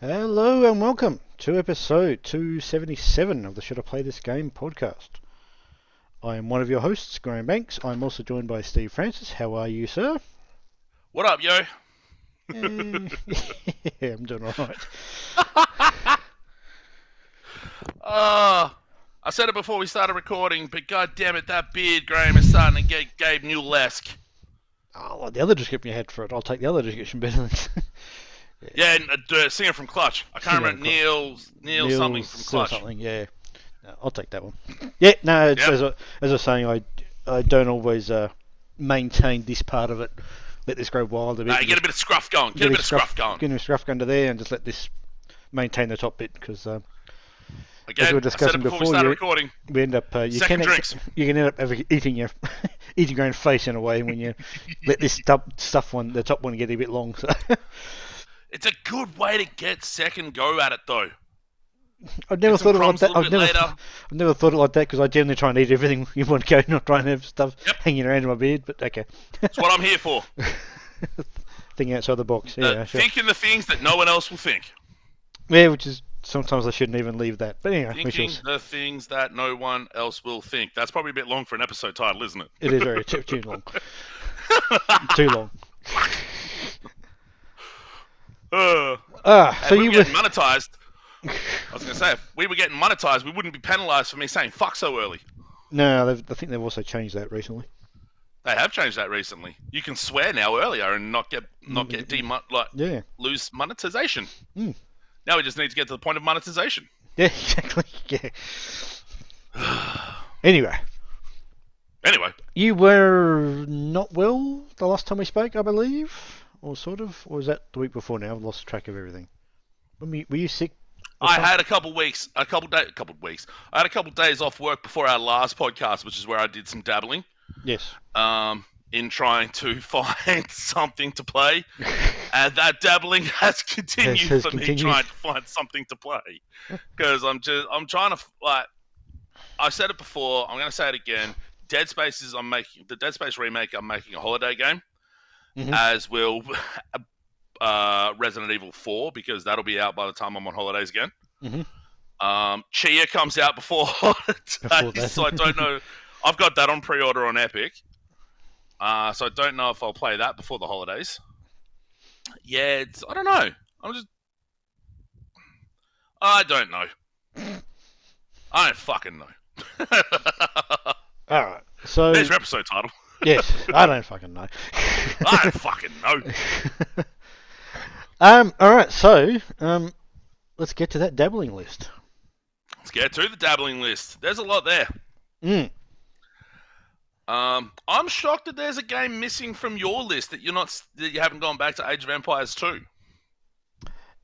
Hello and welcome to episode 277 of the Should I Play This Game podcast. I am one of your hosts, Graham Banks. I'm also joined by Steve Francis. How are you, sir? What up, yo? Yeah, I'm doing alright. I said it before we started recording, but god damn it, that beard, Graham, is starting to get Gabe Newell-esque. Oh, the other description you had for it. I'll take the other description better than... Yeah, and singer from Clutch. I can't remember Neil something from Clutch. Something, yeah. No, I'll take that one. Yeah, no, Yep. as I was saying, I don't always maintain this part of it. Let this grow wild a bit. You get a bit of scruff going. Get a bit of scruff going. Get a bit of scruff under there and just let this maintain the top bit because... Again, as we were I said discussing it before we before, started recording. we end up you Second can drinks. You can end up eating your own face in a way when you let this the top one get a bit long. So. It's a good way to get second go at it, though. I've never thought of it like that. I've never thought it like that because I generally try and eat everything in one go, not try and have stuff Yep. hanging around in my beard. But okay, That's what I'm here for. thinking outside the box. Yeah, sure. Thinking the things that no one else will think. Yeah, which is sometimes I shouldn't even leave that. But anyway, Thinking the things that no one else will think. That's probably a bit long for an episode title, isn't it? It is very too long. Too long. So we you were were getting monetized. I was going to say, if we were getting monetized, we wouldn't be penalized for me saying fuck so early. No, I think they've also changed that recently. They have changed that recently. You can swear now earlier and not get lose monetization. Mm. Now we just need to get to the point of monetization. Yeah, exactly. Yeah. Anyway, you were not well the last time we spoke, I believe, or sort of, or was that the week before? Now I've lost track of everything. Were you sick? I had a couple weeks. I had a couple days off work before our last podcast, which is where I did some dabbling. Yes. In trying to find something to play, and that dabbling has continued for me trying to find something to play. Because I'm trying to like. I said it before. I'm going to say it again. The Dead Space remake. I'm making a holiday game, as will Resident Evil 4, because that'll be out by the time I'm on holidays again. Chia comes out before holidays, so I don't know. I've got that on pre-order on Epic, so I don't know if I'll play that before the holidays. Yeah, I don't know. I don't know. I don't fucking know. Alright, so... There's your episode title. Yes, I don't fucking know. I don't fucking know. Alright, so, let's get to that dabbling list. Let's get to the dabbling list. There's a lot there. I'm shocked that there's a game missing from your list that you haven't gone back to Age of Empires 2.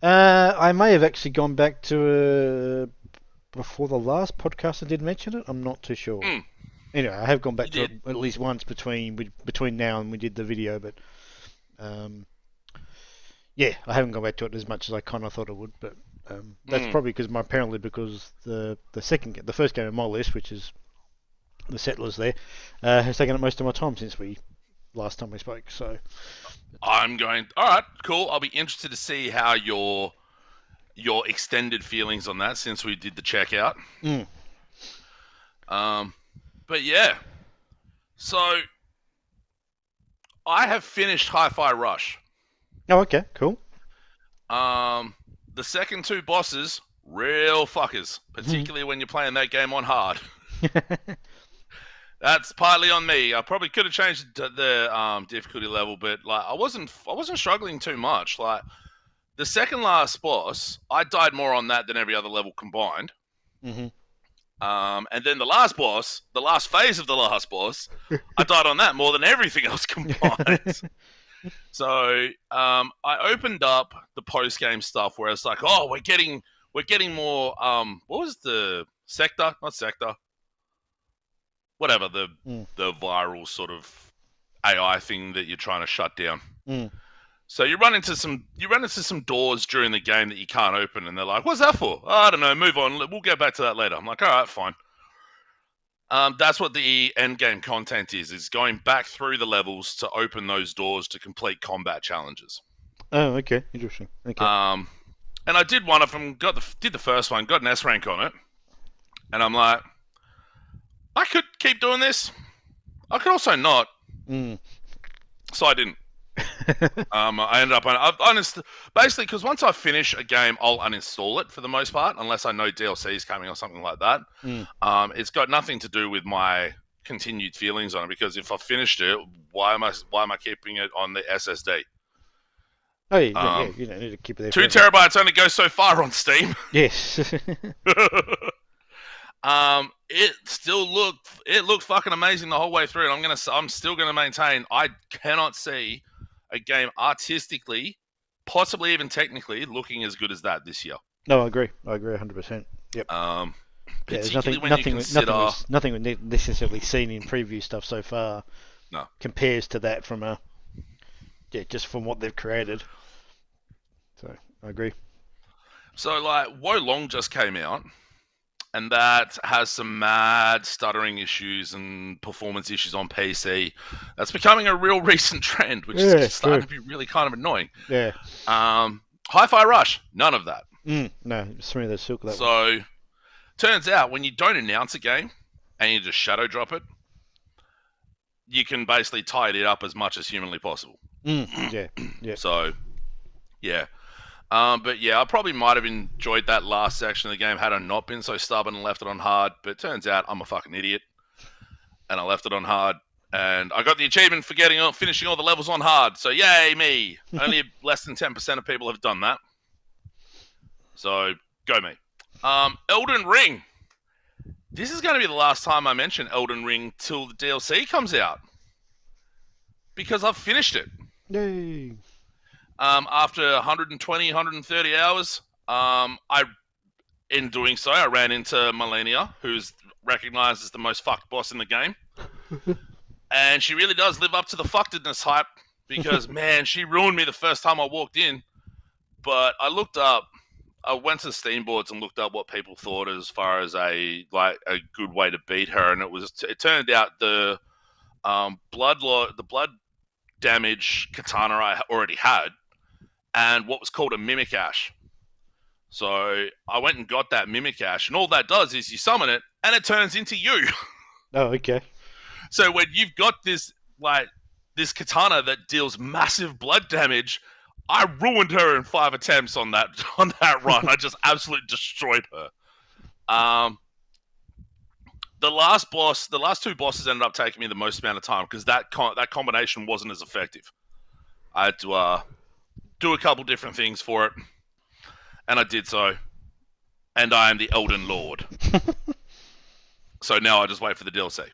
I may have actually gone back to before the last podcast I did mention it. I'm not too sure. Anyway, I have gone back to it at least once between now and we did the video, but yeah, I haven't gone back to it as much as I kind of thought I would. But that's probably because the first game on my list, which is the Settlers, has taken up most of my time since last time we spoke. So all right, cool. I'll be interested to see how your extended feelings on that since we did the checkout. But yeah, so I have finished Hi-Fi Rush. Oh, okay, cool. The second two bosses, real fuckers, particularly when you're playing that game on hard. That's partly on me. I probably could have changed the difficulty level, but like I wasn't struggling too much. Like the second last boss, I died more on that than every other level combined. And then the last phase of the last boss, I died on that more than everything else combined. So I opened up the post game stuff where it's like, oh, we're getting more. What was the sector? Not sector. Whatever the viral sort of AI thing that you're trying to shut down. So you run into some doors during the game that you can't open, and they're like, "What's that for?" Oh, I don't know. Move on. We'll get back to that later. I'm like, all right, fine. That's what the end game content is going back through the levels to open those doors to complete combat challenges. Oh, okay, interesting. Okay. And I did one of them. Did the first one. Got an S rank on it, and I'm like, I could keep doing this. I could also not. So I didn't. I ended up basically because once I finish a game, I'll uninstall it for the most part, unless I know DLC is coming or something like that. It's got nothing to do with my continued feelings on it, because if I finished it, why am I keeping it on the SSD? Oh yeah, you don't need to keep it there. 2 terabytes only goes so far on Steam. Yes. It looked fucking amazing the whole way through, and I'm still gonna maintain I cannot see a game artistically, possibly even technically, looking as good as that this year. No, I agree 100%. Yep. There's nothing we've necessarily seen in preview stuff so far. No. Compares to that from just from what they've created. So I agree. So like Wo Long just came out, and that has some mad stuttering issues and performance issues on PC. That's becoming a real recent trend, which is starting to be really kind of annoying. Yeah. Hi-Fi Rush, none of that. No, smooth as silk. So, turns out when you don't announce a game and you just shadow drop it, you can basically tidy it up as much as humanly possible. Yeah. So, yeah. But yeah, I probably might have enjoyed that last section of the game had I not been so stubborn and left it on hard. But it turns out I'm a fucking idiot, and I left it on hard, and I got the achievement for finishing all the levels on hard. So yay me! Only less than 10% of people have done that. So go me. Elden Ring. This is going to be the last time I mention Elden Ring till the DLC comes out, because I've finished it. Yay! After 120, 130 hours, in doing so, I ran into Malenia, who's recognized as the most fucked boss in the game. And she really does live up to the fuckedness hype, because, man, she ruined me the first time I walked in. But I went to the Steam boards and looked up what people thought as far as a good way to beat her, and it turned out the blood damage katana I already had, and what was called a Mimic Ash. So I went and got that Mimic Ash, and all that does is you summon it, and it turns into you. Oh, okay. So when you've got this katana that deals massive blood damage, I ruined her in 5 attempts on that run. I just absolutely destroyed her. The last two bosses ended up taking me the most amount of time, because that combination wasn't as effective. I had to do a couple different things for it, and I did so. And I am the Elden Lord. So now I just wait for the DLC.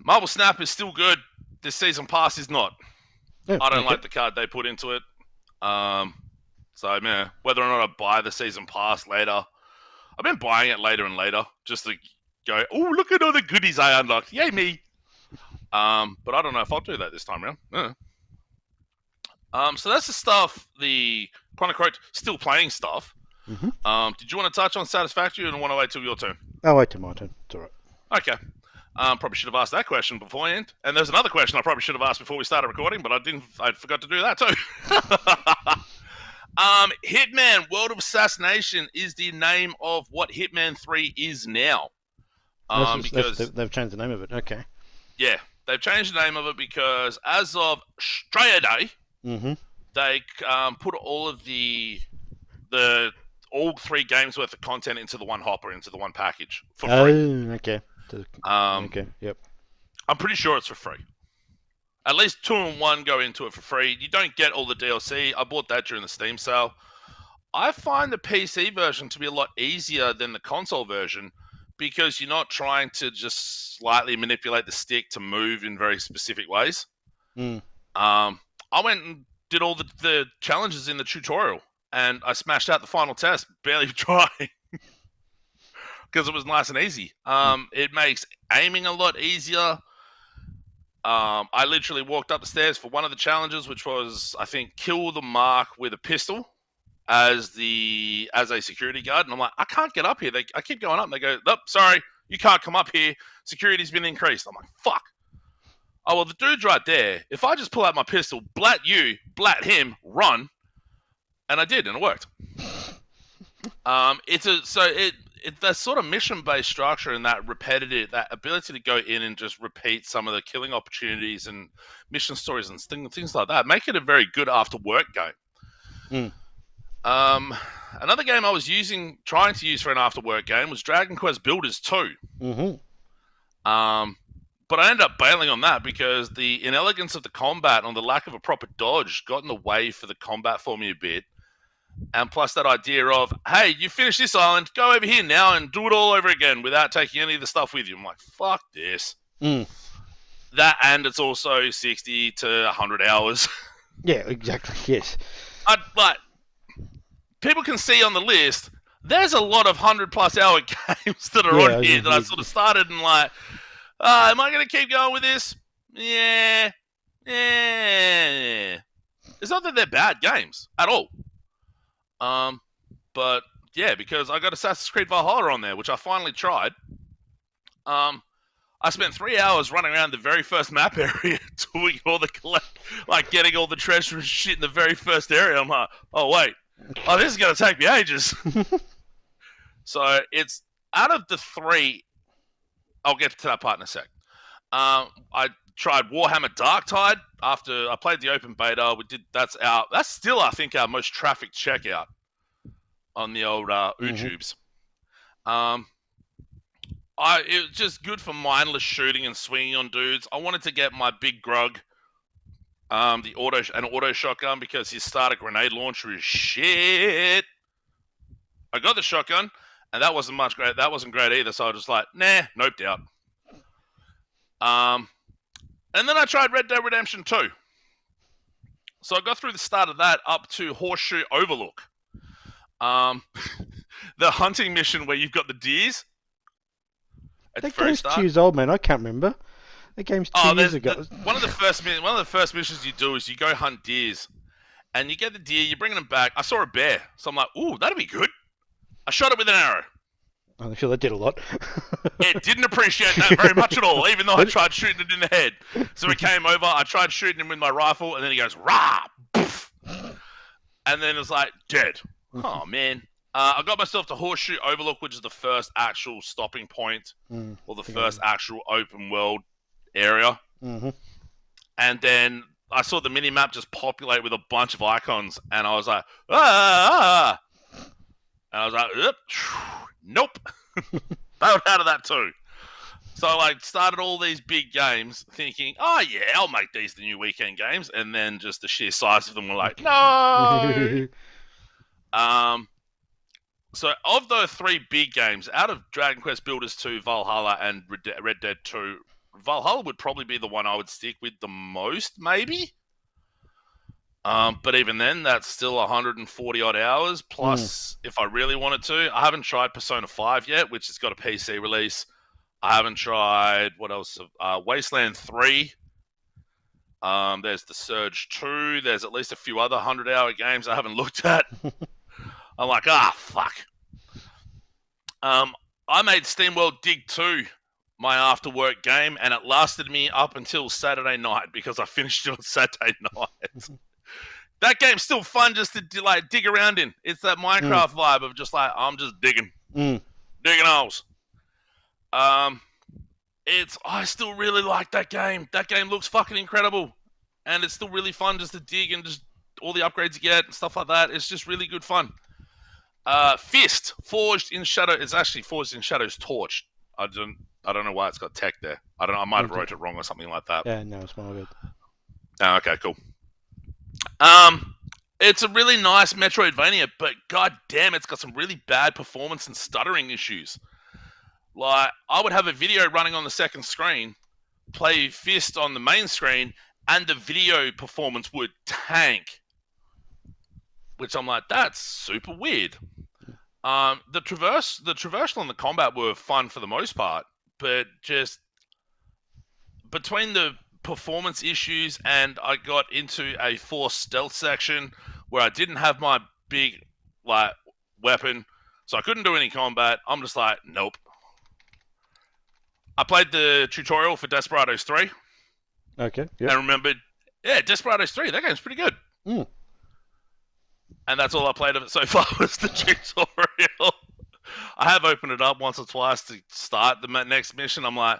Marble Snap is still good. This season pass is not. I don't like the card they put into it. So, man, whether or not I buy the season pass later, I've been buying it later and later just to go, oh, look at all the goodies I unlocked. Yay, me. But I don't know if I'll do that this time around. So that's the stuff, the quote-unquote still playing stuff. Did you want to touch on Satisfactory, or want to wait till your turn? I'll wait till my turn. It's all right. Okay. Probably should have asked that question beforehand. And there's another question I probably should have asked before we started recording, but I forgot to do that too. Hitman World of Assassination is the name of what Hitman 3 is now. Because they've changed the name of it. Okay. Yeah, they've changed the name of it because as of Australia Day, they put all of all 3 games worth of content into the one hopper, into the one package for free. Oh, okay. Okay, yep. I'm pretty sure it's for free. At least 2 and 1 go into it for free. You don't get all the DLC. I bought that during the Steam sale. I find the PC version to be a lot easier than the console version, because you're not trying to just slightly manipulate the stick to move in very specific ways. I went and did all the challenges in the tutorial, and I smashed out the final test, barely trying. Because it was nice and easy. It makes aiming a lot easier. I literally walked up the stairs for one of the challenges, which was, I think, kill the mark with a pistol as a security guard. And I'm like, I can't get up here. I keep going up, and they go, nope, sorry, you can't come up here. Security's been increased. I'm like, fuck. Oh, well, the dude's right there. If I just pull out my pistol, blat you, blat him, run, and I did, and it worked. It's that sort of mission-based structure and that repetitive, that ability to go in and just repeat some of the killing opportunities and mission stories and things like that make it a very good after-work game. Another game I was trying to use for an after-work game was Dragon Quest Builders 2. But I ended up bailing on that because the inelegance of the combat and the lack of a proper dodge got in the way for the combat for me a bit. And plus that idea of, hey, you finished this island, go over here now and do it all over again without taking any of the stuff with you. I'm like, fuck this. That, and it's also 60 to 100 hours. Yeah, exactly, yes. But people can see on the list, there's a lot of 100-plus hour games that are on here that I sort of started and like, am I going to keep going with this? Yeah. It's not that they're bad games at all. But yeah, because I got Assassin's Creed Valhalla on there, which I finally tried. I spent 3 hours running around the very first map area, doing all the getting all the treasure and shit in the very first area. I'm like, oh wait, this is gonna take me ages. So it's out of the 3. I'll get to that part in a sec. I tried Warhammer Darktide after I played the open beta. That's still, I think, our most trafficked checkout on the old YouTubes. It was just good for mindless shooting and swinging on dudes. I wanted to get my big grug, an auto shotgun, because his starter grenade launcher is shit. I got the shotgun, and that wasn't much great. That wasn't great either. So I was just like, nah, noped out. And then I tried Red Dead Redemption 2. So I got through the start of that up to Horseshoe Overlook. The hunting mission where you've got the deers. That game's 2 years old, man. I can't remember. That game's 2 years ago. One of the first missions you do is you go hunt deers, and you get the deer. You're bringing them back. I saw a bear, so I'm like, "Ooh, that'd be good." I shot it with an arrow. I'm sure that did a lot. It didn't appreciate that very much at all, even though I tried shooting it in the head. So he came over. I tried shooting him with my rifle, and then he goes, "Rah!" Poof. And then it was like dead. Oh man. I got myself to Horseshoe Overlook, which is the first actual stopping point, or the first actual open world area. And then I saw the mini-map just populate with a bunch of icons, and I was like, ah! And I was like, nope. Bailed out of that too. So I started all these big games thinking, oh yeah, I'll make these the new weekend games, and then just the sheer size of them were like, no! So of the 3 big games, out of Dragon Quest Builders 2, Valhalla, and Red Dead 2, Valhalla would probably be the one I would stick with the most, maybe. But even then, that's still 140 odd hours. Plus, if I really wanted to, I haven't tried Persona 5 yet, which has got a PC release. I haven't tried, what else? Wasteland 3. There's The Surge 2. There's at least a few other 100-hour games I haven't looked at. I'm like, fuck. I made SteamWorld Dig 2 my after-work game, and it lasted me up until Saturday night because I finished it on Saturday night. That game's still fun just to dig around in. It's that Minecraft vibe of just like, I'm just digging. Digging holes. I still really like that game. That game looks fucking incredible. And it's still really fun just to dig and just all the upgrades you get and stuff like that. It's just really good fun. Fist, Forged in Shadow. It's actually Forged in Shadow's Torch. I don't know why it's got tech there. I might have wrote it wrong or something like that. Yeah, no, it's my good. Oh, okay, cool. It's a really nice Metroidvania, but god damn, it's got some really bad performance and stuttering issues. Like, I would have a video running on the second screen, play Fist on the main screen, and the video performance would tank. Which I'm like, that's super weird. The traversal and the combat were fun for the most part, but just between the performance issues and I got into a forced stealth section where I didn't have my big weapon, so I couldn't do any combat. I'm just like, nope. I played the tutorial for Desperados 3. Okay. Yep. And remembered, Desperados 3, that game's pretty good. And that's all I played of it so far was the tutorial. I have opened it up once or twice to start the next mission. I'm like,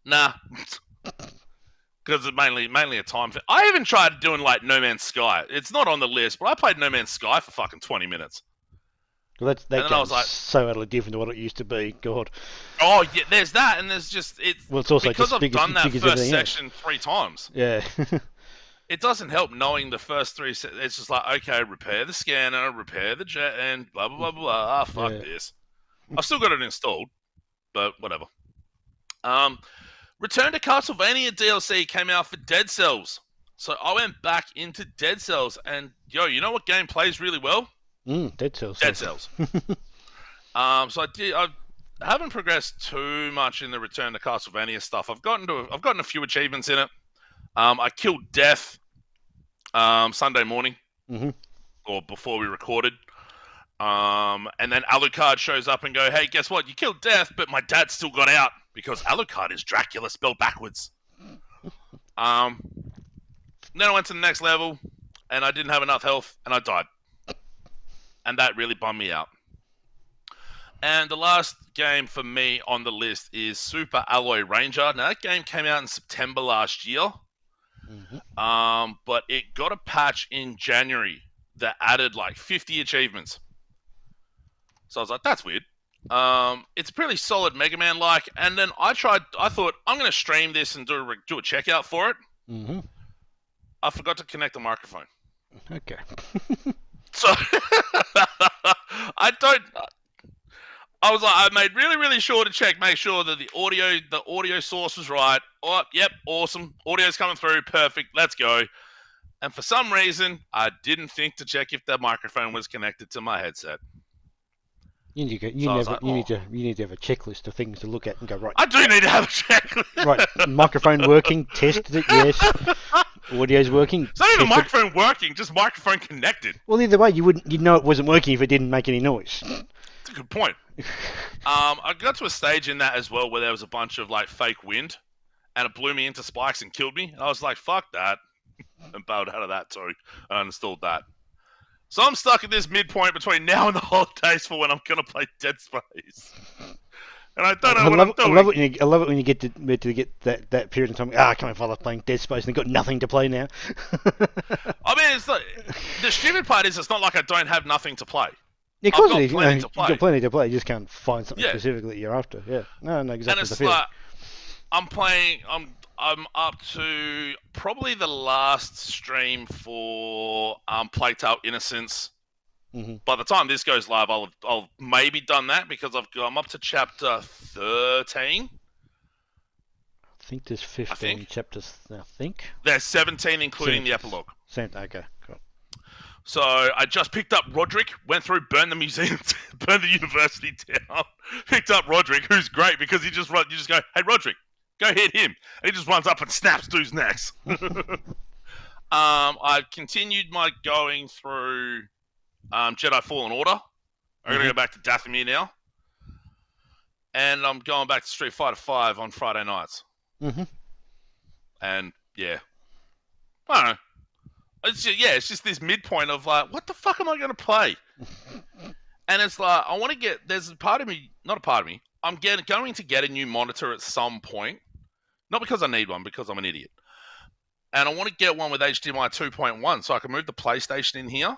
nah. Because it's mainly a time thing. I even tried doing like No Man's Sky. It's not on the list, but I played No Man's Sky for fucking 20 minutes. Well, that game's like, so utterly different to what it used to be. God. Oh yeah, there's that, and there's just Well, it's also because just I've done that first section 3 times. Yeah. It doesn't help knowing the first 3. It's just like, okay, repair the scanner, repair the jet, and blah blah blah blah. Fuck this. I've still got it installed, but whatever. Return to Castlevania DLC came out for Dead Cells. So I went back into Dead Cells, and you know what game plays really well? Dead Cells. Dead Cells. So I haven't progressed too much in the Return to Castlevania stuff. I've gotten a few achievements in it. I killed Death Sunday morning, or before we recorded. And then Alucard shows up and go, hey, guess what? You killed Death, but my dad still got out because Alucard is Dracula spelled backwards. Then I went to the next level, and I didn't have enough health, and I died. And that really bummed me out. And the last game for me on the list is Super Alloy Ranger. Now, that game came out in September last year. But it got a patch in January that added like 50 achievements. So I was like, that's weird. It's pretty solid Mega Man-like. And then I thought, I'm going to stream this and do a checkout for it. I forgot to connect the microphone. Okay. So I was like, I made really, really sure to make sure that the audio source was right. Oh, yep, awesome. Audio's coming through, perfect. Let's go. And for some reason, I didn't think to check if the microphone was connected to my headset. You need to have a checklist of things to look at and go, right. I do need to have a checklist. Right, microphone working, tested it, yes. Audio's working. It's not even microphone working, just microphone connected. Well, either way, you'd know it wasn't working if it didn't make any noise. That's a good point. I got to a stage in that as well where there was a bunch of like fake wind, and it blew me into spikes and killed me. And I was like, fuck that, and bailed out of that too. I uninstalled that. So I'm stuck at this midpoint between now and the holidays for when I'm gonna play Dead Space. And I don't know what I'm doing. I love it when you get to that period of time. I can't bother playing Dead Space, and they've got nothing to play now. I mean, the stupid part is it's not like I don't have nothing to play. Yeah, of course I've got plenty to play. You've got plenty to play. You just can't find something specifically that you're after. Yeah, no, exactly. And it's like I'm playing. I'm up to probably the last stream for Plague Tale Innocence. By the time this goes live, I'll maybe done that because I'm up to chapter 13. I think there's 15 chapters. I think there's 17, including the epilogue. Okay, cool. So I just picked up Roderick, went through, burned the museum, burned the university down. Picked up Roderick, who's great because you just go, hey Roderick, go hit him, and he just runs up and snaps dude's necks. I've continued my going through Jedi Fallen Order. I'm going to go back to Dathomir now. And I'm going back to Street Fighter 5 on Friday nights. And, yeah. I don't know. It's just this midpoint of like, what the fuck am I going to play? And it's like, I want to get, there's a part of me, not a part of me, I'm going to get a new monitor at some point. Not because I need one, because I'm an idiot. And I want to get one with HDMI 2.1 so I can move the PlayStation in here.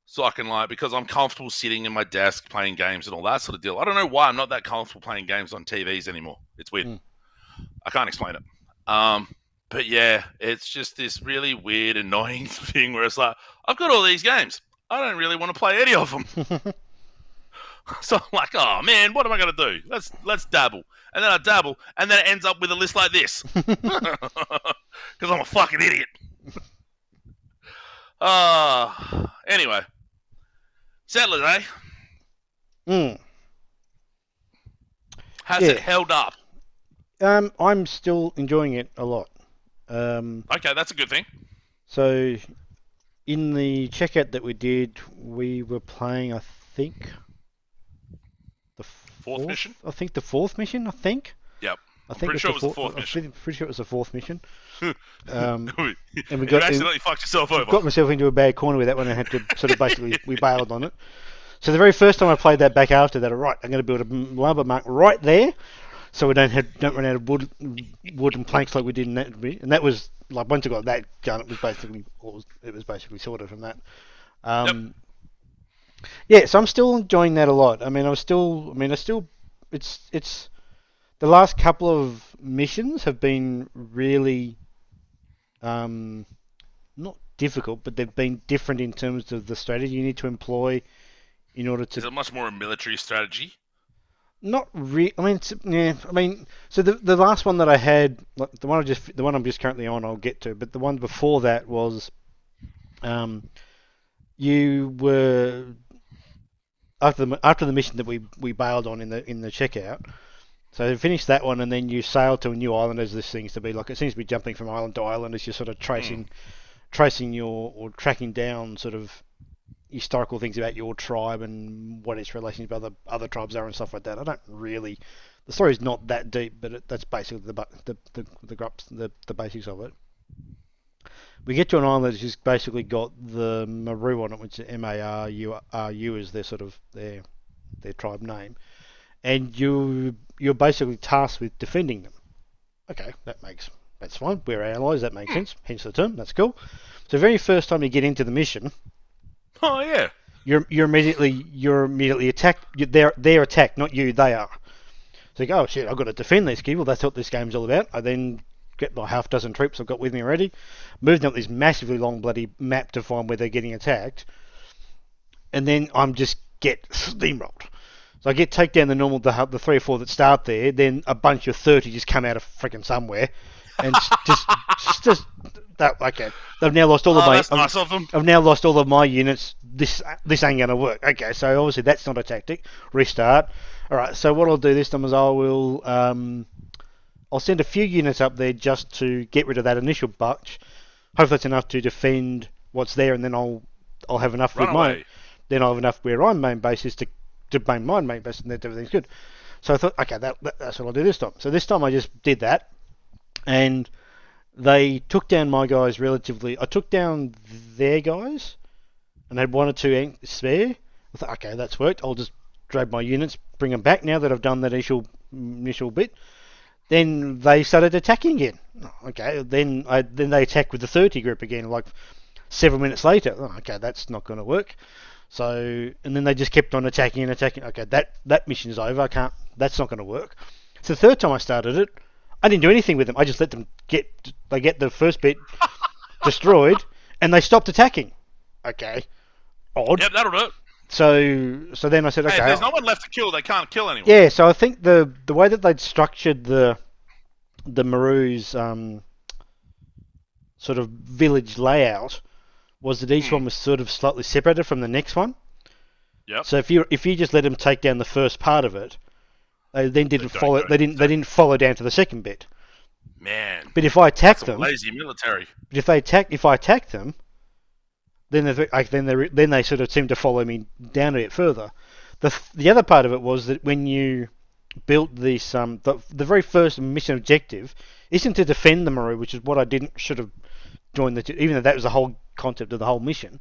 So I can because I'm comfortable sitting in my desk playing games and all that sort of deal. I don't know why I'm not that comfortable playing games on TVs anymore. It's weird. I can't explain it. But yeah, it's just this really weird, annoying thing where it's like, I've got all these games. I don't really want to play any of them. So I'm like, oh man, what am I going to do? Let's dabble. And then I dabble, and then it ends up with a list like this. Because I'm a fucking idiot. Anyway. Settlers, eh? Has it held up? I'm still enjoying it a lot. Okay, that's a good thing. So, in the checkout that we did, we were playing, I think, the fourth mission. I think the fourth mission. Yep. I I'm think pretty it's sure the it was the fourth. fourth I'm mission. pretty sure it was the fourth mission. you And we accidentally fucked yourself over. got myself into a bad corner with that one. I had to sort of basically we bailed on it. So the very first time I played that back after that, right, I'm going to build a lumber mark right there, so we don't run out of wood and planks like we did in that. And that was like once I got that done, it was basically sorted from that. Yep. Yeah, so I'm still enjoying that a lot. It's the last couple of missions have been really not difficult, but they've been different in terms of the strategy you need to employ in order to. Is it much more a military strategy? Not really. So the last one that I had, like the one I'm just currently on, I'll get to. But the one before that was, you were after the mission that we bailed on in the checkout. So you finish that one, and then you sail to a new island, as this seems to be. Like it seems to be jumping from island to island as you're sort of tracing or tracking down sort of historical things about your tribe and what its relations with other tribes are and stuff like that. I don't really. The story's not that deep, but that's basically the basics of it. We get to an island that's just basically got the Maru on it, which is Maru is their sort of their tribe name, and you're basically tasked with defending them. Okay, that's fine. We're allies. That makes sense. Hence the term. That's cool. So the very first time you get into the mission, Oh yeah. you're immediately attacked. They're attacked, not you. They are. So you go, oh shit, I've got to defend these people. That's what this game's all about. I then get my half dozen troops I've got with me already, moved up this massively long bloody map to find where they're getting attacked, and then I'm just get steamrolled. So I take down the 3 or 4 that start there, then a bunch of 30 just come out of freaking somewhere, and just that okay. I've now lost all of my. That's nice of them. I've now lost all of my units. This ain't gonna work. Okay, so obviously that's not a tactic. Restart. All right. So what I'll do this time is I'll send a few units up there just to get rid of that initial batch. Hopefully that's enough to defend what's there, and then I'll have enough with mine. Then I'll have enough where my main base is to main my main base, and then everything's good. So I thought, okay, that's what I'll do this time. So this time I just did that, and they took down my guys relatively. I took down their guys, and had 1 or 2 spare. I thought, okay, that's worked. I'll just drag my units, bring them back now that I've done that initial bit. Then they started attacking again. Okay, then they attacked with the 30 group again, like several minutes later. Oh, okay, that's not going to work. So, and then they just kept on attacking. Okay, that mission's over. That's not going to work. So the third time I started it, I didn't do anything with them. I just let them get the first bit destroyed, and they stopped attacking. Okay, odd. Yep, that'll do it. So then I said, okay. Hey, if there's no one left to kill, they can't kill anyone. Yeah, so I think the way that they'd structured the Maru's sort of village layout was that each one was sort of slightly separated from the next one. Yep. So if you just let them take down the first part of it, they then didn't follow. They didn't follow down to the second bit. Man. But if I attacked them, lazy military. But if I attack them, then they sort of seem to follow me down a bit further. The other part of it was that when you built this, the very first mission objective isn't to defend the Maru, which is what I should have joined even though that was the whole concept of the whole mission,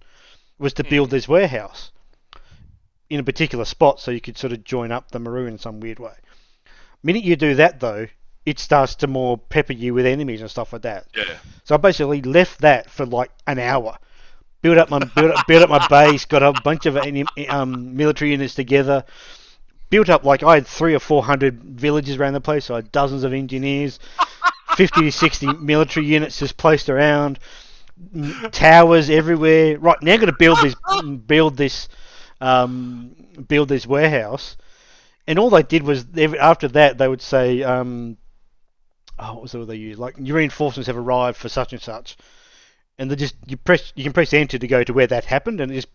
was to build this warehouse in a particular spot so you could sort of join up the Maru in some weird way. Minute you do that though, it starts to more pepper you with enemies and stuff like that. Yeah. So I basically left that for like an hour. Built up my base, got a bunch of military units together. Built up like I had 300 or 400 villages around the place. So I had dozens of engineers, 50 to 60 military units just placed around, towers everywhere. Right now, I'm going to build this warehouse. And all they did was after that they would say, what was it they used? Like your reinforcements have arrived for such and such. And you can press enter to go to where that happened, and it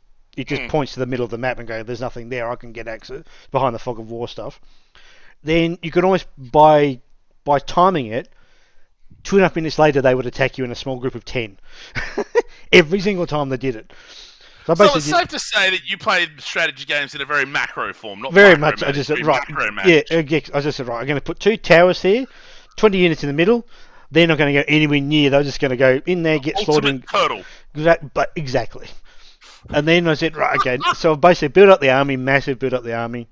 just points to the middle of the map and go, there's nothing there, I can get access behind the fog of war stuff. Then you could almost, by timing it, 2.5 minutes later they would attack you in a small group of 10. Every single time they did it. So it's safe to say that you played strategy games in a very macro form, not very much. I just said, right, macro yeah, I just said, right, I'm going to put 2 towers here, 20 units in the middle. They're not going to go anywhere near. They're just going to go in there, get slaughtered. Ultimate turtle. But exactly. And then I said, right, okay. So I basically built up the army, massive build up the army,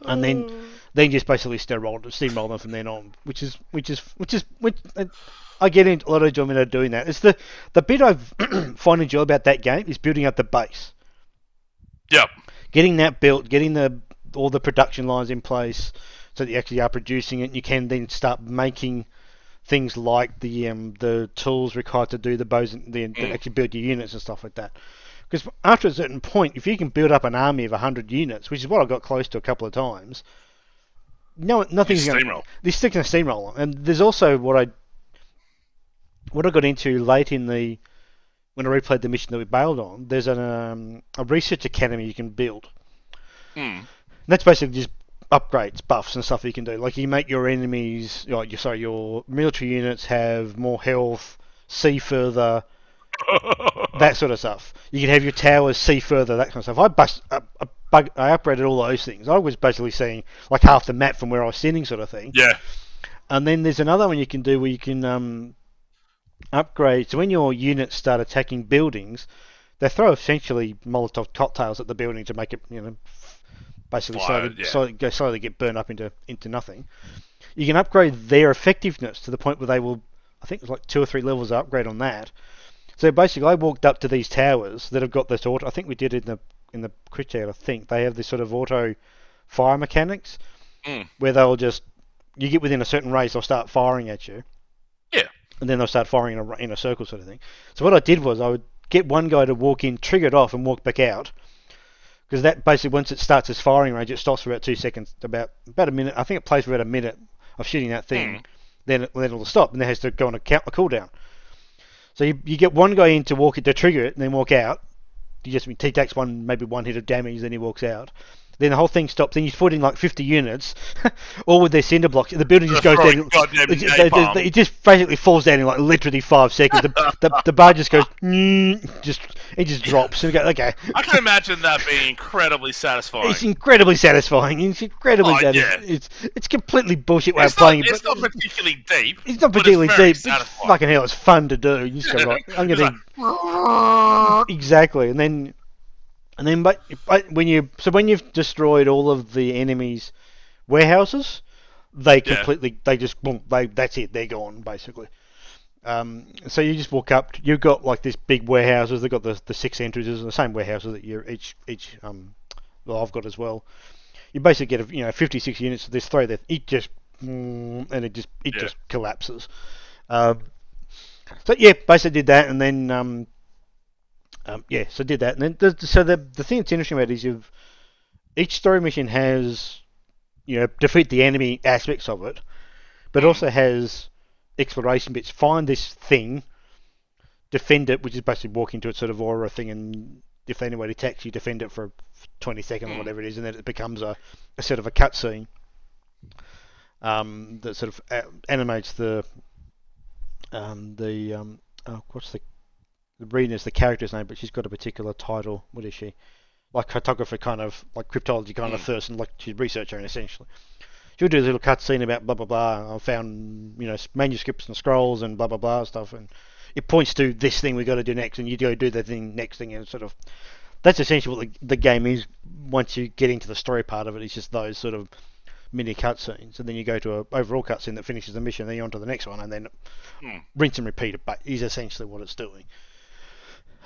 and then just basically steamroll them from then on, which I get a lot of enjoyment out of doing that. It's the bit I find enjoy about that game is building up the base. Yep. Getting that built, getting all the production lines in place, so that you actually are producing it. And you can then start making things like the tools required to do the bows and to actually build your units and stuff like that. Because after a certain point, if you can build up an army of 100 units, which is what I got close to a couple of times, nothing's going to... They're still going to steamroll. And there's also what I got into late when I replayed the mission that we bailed on, there's a research academy you can build. And that's basically just upgrades, buffs and stuff you can do. Like you make your enemies, your military units have more health, see further, that sort of stuff. You can have your towers see further, that kind of stuff. I upgraded all those things. I was basically seeing like half the map from where I was sitting, sort of thing. Yeah. And then there's another one you can do where you can upgrade. So when your units start attacking buildings, they throw essentially Molotov cocktails at the building to make it, basically slowly get burned up into nothing. You can upgrade their effectiveness to the point where they will, I think it's like 2 or 3 levels of upgrade on that. So basically, I walked up to these towers that have got this auto. I think we did it in the crit chat. I think they have this sort of auto fire mechanics where they'll just, you get within a certain range, they'll start firing at you. Yeah. And then they'll start firing in a circle, sort of thing. So what I did was I would get one guy to walk in, trigger it off, and walk back out. Because that basically, once it starts its firing range, it stops for about 2 seconds, about a minute. I think it plays for about a minute of shooting that thing. Then it'll stop, and it has to go on a cooldown. So you get one guy in to trigger it, and then walk out. He takes maybe one hit of damage, then he walks out. Then the whole thing stops. Then you put in like 50 units, all with their cinder blocks. The building just goes down. It just basically falls down in like literally 5 seconds. The bar just goes, it just drops. And we go, okay. I can imagine that being incredibly satisfying. It's incredibly satisfying. It's completely bullshit way of playing it. It's not particularly deep. It's not particularly deep. It's fucking hell. It's fun to do. You just go, right, I'm gonna exactly, and then when you've destroyed all of the enemies' warehouses, that's it, they're gone basically. So you just walk up. You've got like this big warehouses. They've got the 6 entrances, the same warehouses that you're each I've got as well. You basically get 56 units of this throw that it just just collapses. So yeah, basically did that, and then. So did that, and then the thing that's interesting about it is each story mission has defeat the enemy aspects of it, but also has exploration bits. Find this thing, defend it, which is basically walk into its sort of aura thing, and if anybody attacks you, defend it for 20 seconds or whatever it is, and then it becomes a sort of a cutscene that sort of animates the Rena is the character's name, but she's got a particular title. What is she? Like cartographer, kind of like cryptology kind of person, like she's a researcher, essentially. She'll do a little cutscene about blah blah blah. I found manuscripts and scrolls and blah blah blah stuff, and it points to this thing we got to do next, and you go do the next thing, and sort of that's essentially what the game is. Once you get into the story part of it, it's just those sort of mini cutscenes, and then you go to an overall cutscene that finishes the mission, then you're on to the next one, and then rinse and repeat it. But is essentially what it's doing.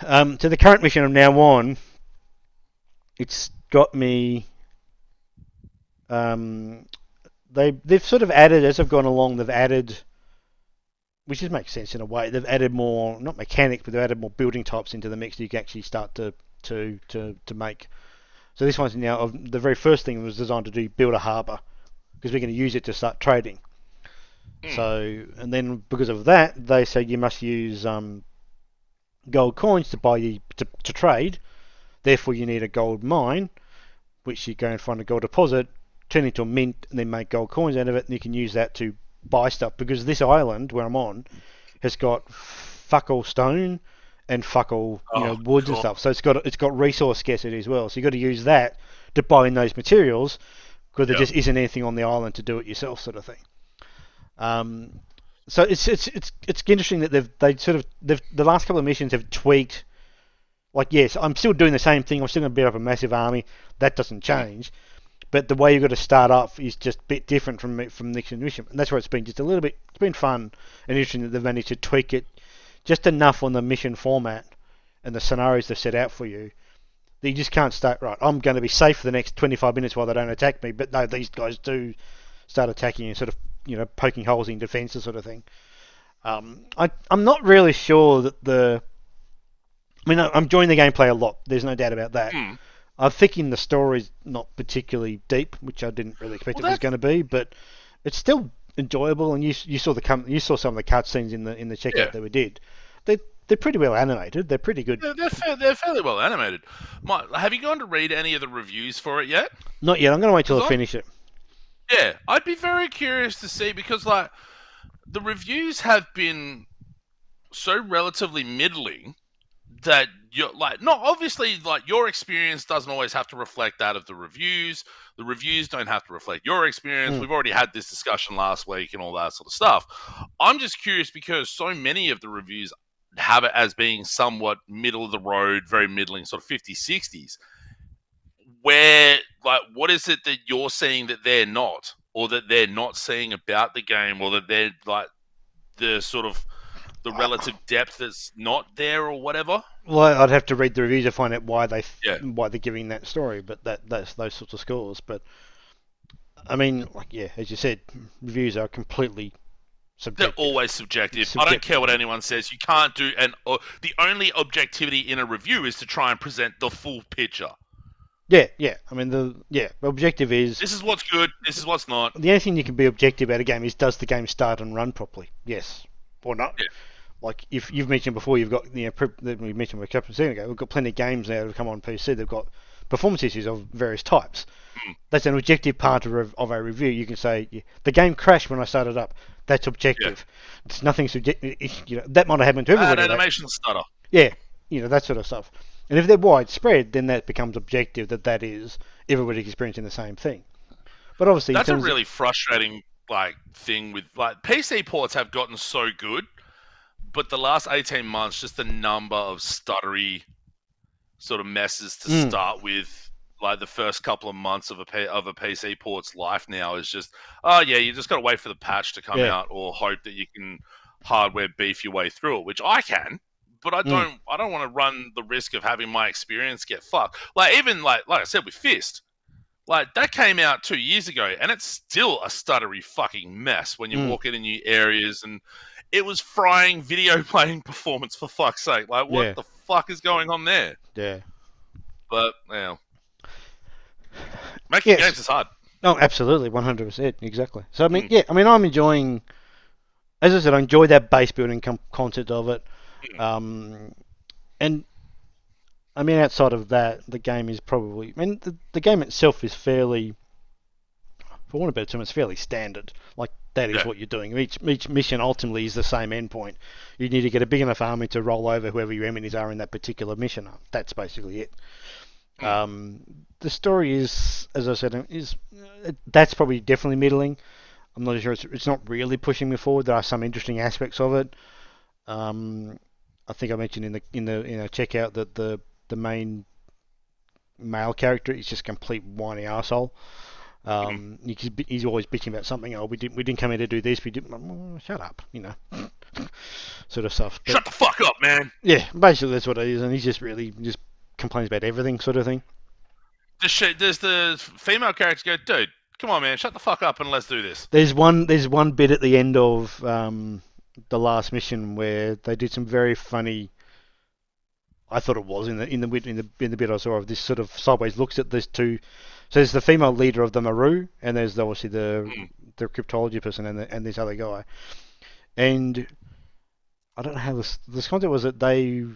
So the current mission I'm now on, it's got me. They've sort of added as I've gone along. They've added, which just makes sense in a way. They've added more, not mechanics, but they've added more building types into the mix that you can actually start to make. So this one's now the very first thing was designed to build a harbour because we're going to use it to start trading. So and then because of that, they say you must use gold coins to buy to trade. Therefore, you need a gold mine, which you go and find a gold deposit, turn into a mint, and then make gold coins out of it, and you can use that to buy stuff. Because this island where I'm on has got fuck all stone and fuck all woods and stuff. So it's got resource scarcity as well. So you got to use that to buy in those materials because there just isn't anything on the island to do it yourself, sort of thing. So it's interesting that they've the last couple of missions have tweaked. Like, yes, I'm still doing the same thing. I'm still going to build up a massive army. That doesn't change. But the way you've got to start off is just a bit different from next mission. And that's where it's been just a little bit. It's been fun and interesting that they've managed to tweak it just enough on the mission format and the scenarios they've set out for you that you just can't start, right, I'm going to be safe for the next 25 minutes while they don't attack me. But no, these guys do start attacking and sort of, poking holes in defences sort of thing. I'm not really sure that I'm enjoying the gameplay a lot. There's no doubt about that. I'm thinking the story's not particularly deep, which I didn't really expect it was going to be, but it's still enjoyable. And you saw some of the cutscenes in the checkout that we did. They're pretty well animated. They're pretty good. They're fairly well animated. Have you gone to read any of the reviews for it yet? Not yet. I'm going to wait till I finish it. Yeah, I'd be very curious to see because the reviews have been so relatively middling that you're not obviously your experience doesn't always have to reflect that of the reviews. The reviews don't have to reflect your experience. We've already had this discussion last week and all that sort of stuff. I'm just curious because so many of the reviews have it as being somewhat middle of the road, very middling, sort of 50s, 60s. Where, what is it that you're seeing that they're not, or that they're not seeing about the game, or that they're the sort of the relative depth that's not there, or whatever? Well, I'd have to read the reviews to find out why they're giving that story, but that's those sorts of scores. But I mean, as you said, reviews are completely subjective. They're always subjective. I don't care what anyone says. You can't do, the only objectivity in a review is to try and present the full picture. Yeah. I mean, the objective is this is what's good. This is what's not. The only thing you can be objective about a game is does the game start and run properly? Yes or no. Yeah. Like if you've mentioned before, you've got we mentioned a couple of seconds ago. We've got plenty of games now that have come on PC. They've got performance issues of various types. That's an objective part of a review. You can say the game crashed when I started up. That's objective. Yeah. It's nothing subjective. That might have happened to everybody. Animation stutter. Yeah, that sort of stuff. And if they're widespread, then that becomes objective. That is everybody experiencing the same thing. But obviously, that's a really frustrating thing with PC ports have gotten so good, but the last 18 months, just the number of stuttery sort of messes to start with, the first couple of months of a PC port's life now is just, you just got to wait for the patch to come out or hope that you can hardware beef your way through it, which I can. But I don't want to run the risk of having my experience get fucked. Even like I said with Fist, that came out 2 years ago, and it's still a stuttery fucking mess when you walk into new areas, and it was frying video playing performance for fuck's sake. What the fuck is going on there? Yeah. But making games is hard. Oh, absolutely, 100%, exactly. So I mean, I'm enjoying. As I said, I enjoy that base building concept of it. And I mean, outside of that, the game is probably. I mean, the game itself is fairly, for want of a better term, it's fairly standard. That is what you're doing. Each mission ultimately is the same endpoint. You need to get a big enough army to roll over whoever your enemies are in that particular mission. That's basically it. The story is, as I said, that's probably definitely middling. I'm not sure it's not really pushing me forward. There are some interesting aspects of it. I think I mentioned in the checkout that the main male character is just a complete whiny arsehole. He's always bitching about something. Oh, we didn't come here to do this. We didn't. Shut up, sort of stuff. Shut the fuck up, man. Yeah, basically that's what it is, and he's just complains about everything, sort of thing. Does the female character go, dude? Come on, man, shut the fuck up and let's do this. There's one bit at the end of the last mission where they did some very funny. I thought it was in the bit I saw of this sort of sideways looks at these two. So there's the female leader of the Maru, and there's obviously the cryptology person and this other guy. And I don't know how this concept was that they've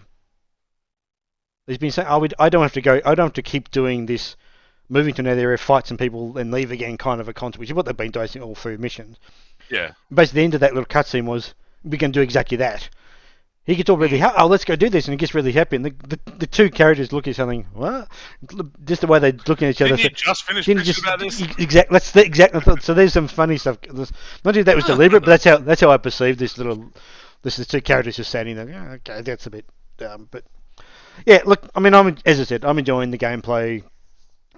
been saying, I don't have to keep doing this, moving to another area, fight some people, and leave again, kind of a concept, which is what they've been doing all through missions. Yeah. Basically, the end of that little cutscene was, we can do exactly that. He gets all really happy. Oh, let's go do this, and he gets really happy. And the two characters look at each other, and think, what? Just the way they're looking at each other. Didn't you just finish Didn't bitching about this? Exactly. That's the exact. So there's some funny stuff. Not that was deliberate, but that's how I perceived this little. This is two characters just standing there. Yeah, okay, that's a bit. But yeah, look. I mean, as I said, I'm enjoying the gameplay.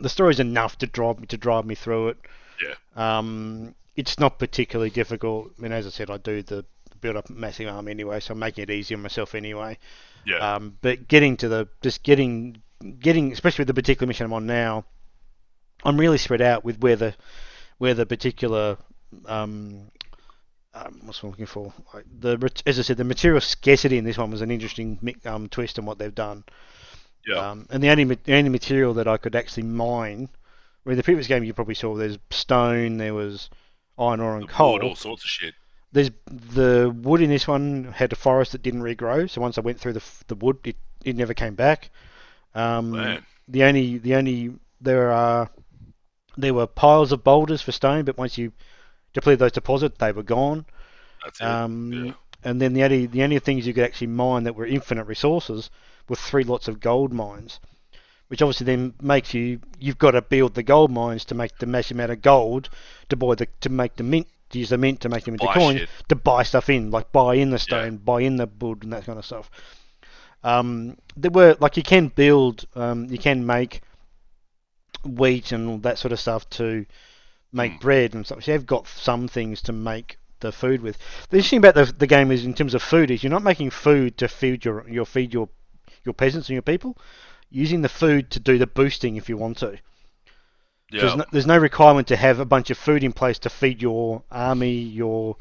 The story's enough to drive me through it. Yeah. It's not particularly difficult. I mean, as I said, I do the build up a massive army anyway, so I'm making it easy on myself anyway. Yeah. But getting, especially with the particular mission I'm on now, I'm really spread out with where the particular what's I'm looking for? As I said, the material scarcity in this one was an interesting twist on what they've done. Yeah. And the only material that I could actually mine, in the previous game you probably saw, there's stone, there was iron ore and coal. Wood, all sorts of shit. There's the wood in this one had a forest that didn't regrow, so once I went through the wood, it never came back. Man. There were piles of boulders for stone, but once you depleted those deposits, they were gone. That's it. Yeah. And then the only things you could actually mine that were infinite resources were 3 lots of gold mines, which obviously then makes you've got to build the gold mines to make the massive amount of gold to make the mint, to use the mint to make them into coin, to buy stuff in, like buy in the stone, buy in the wood and that kind of stuff. There were, like, you can build, you can make wheat and all that sort of stuff to make bread and stuff. So you've got some things to make the food with. The interesting about the game is, in terms of food, is you're not making food to feed your peasants and your people. You're using the food to do the boosting if you want to. Yeah. There's no requirement to have a bunch of food in place to feed your army, your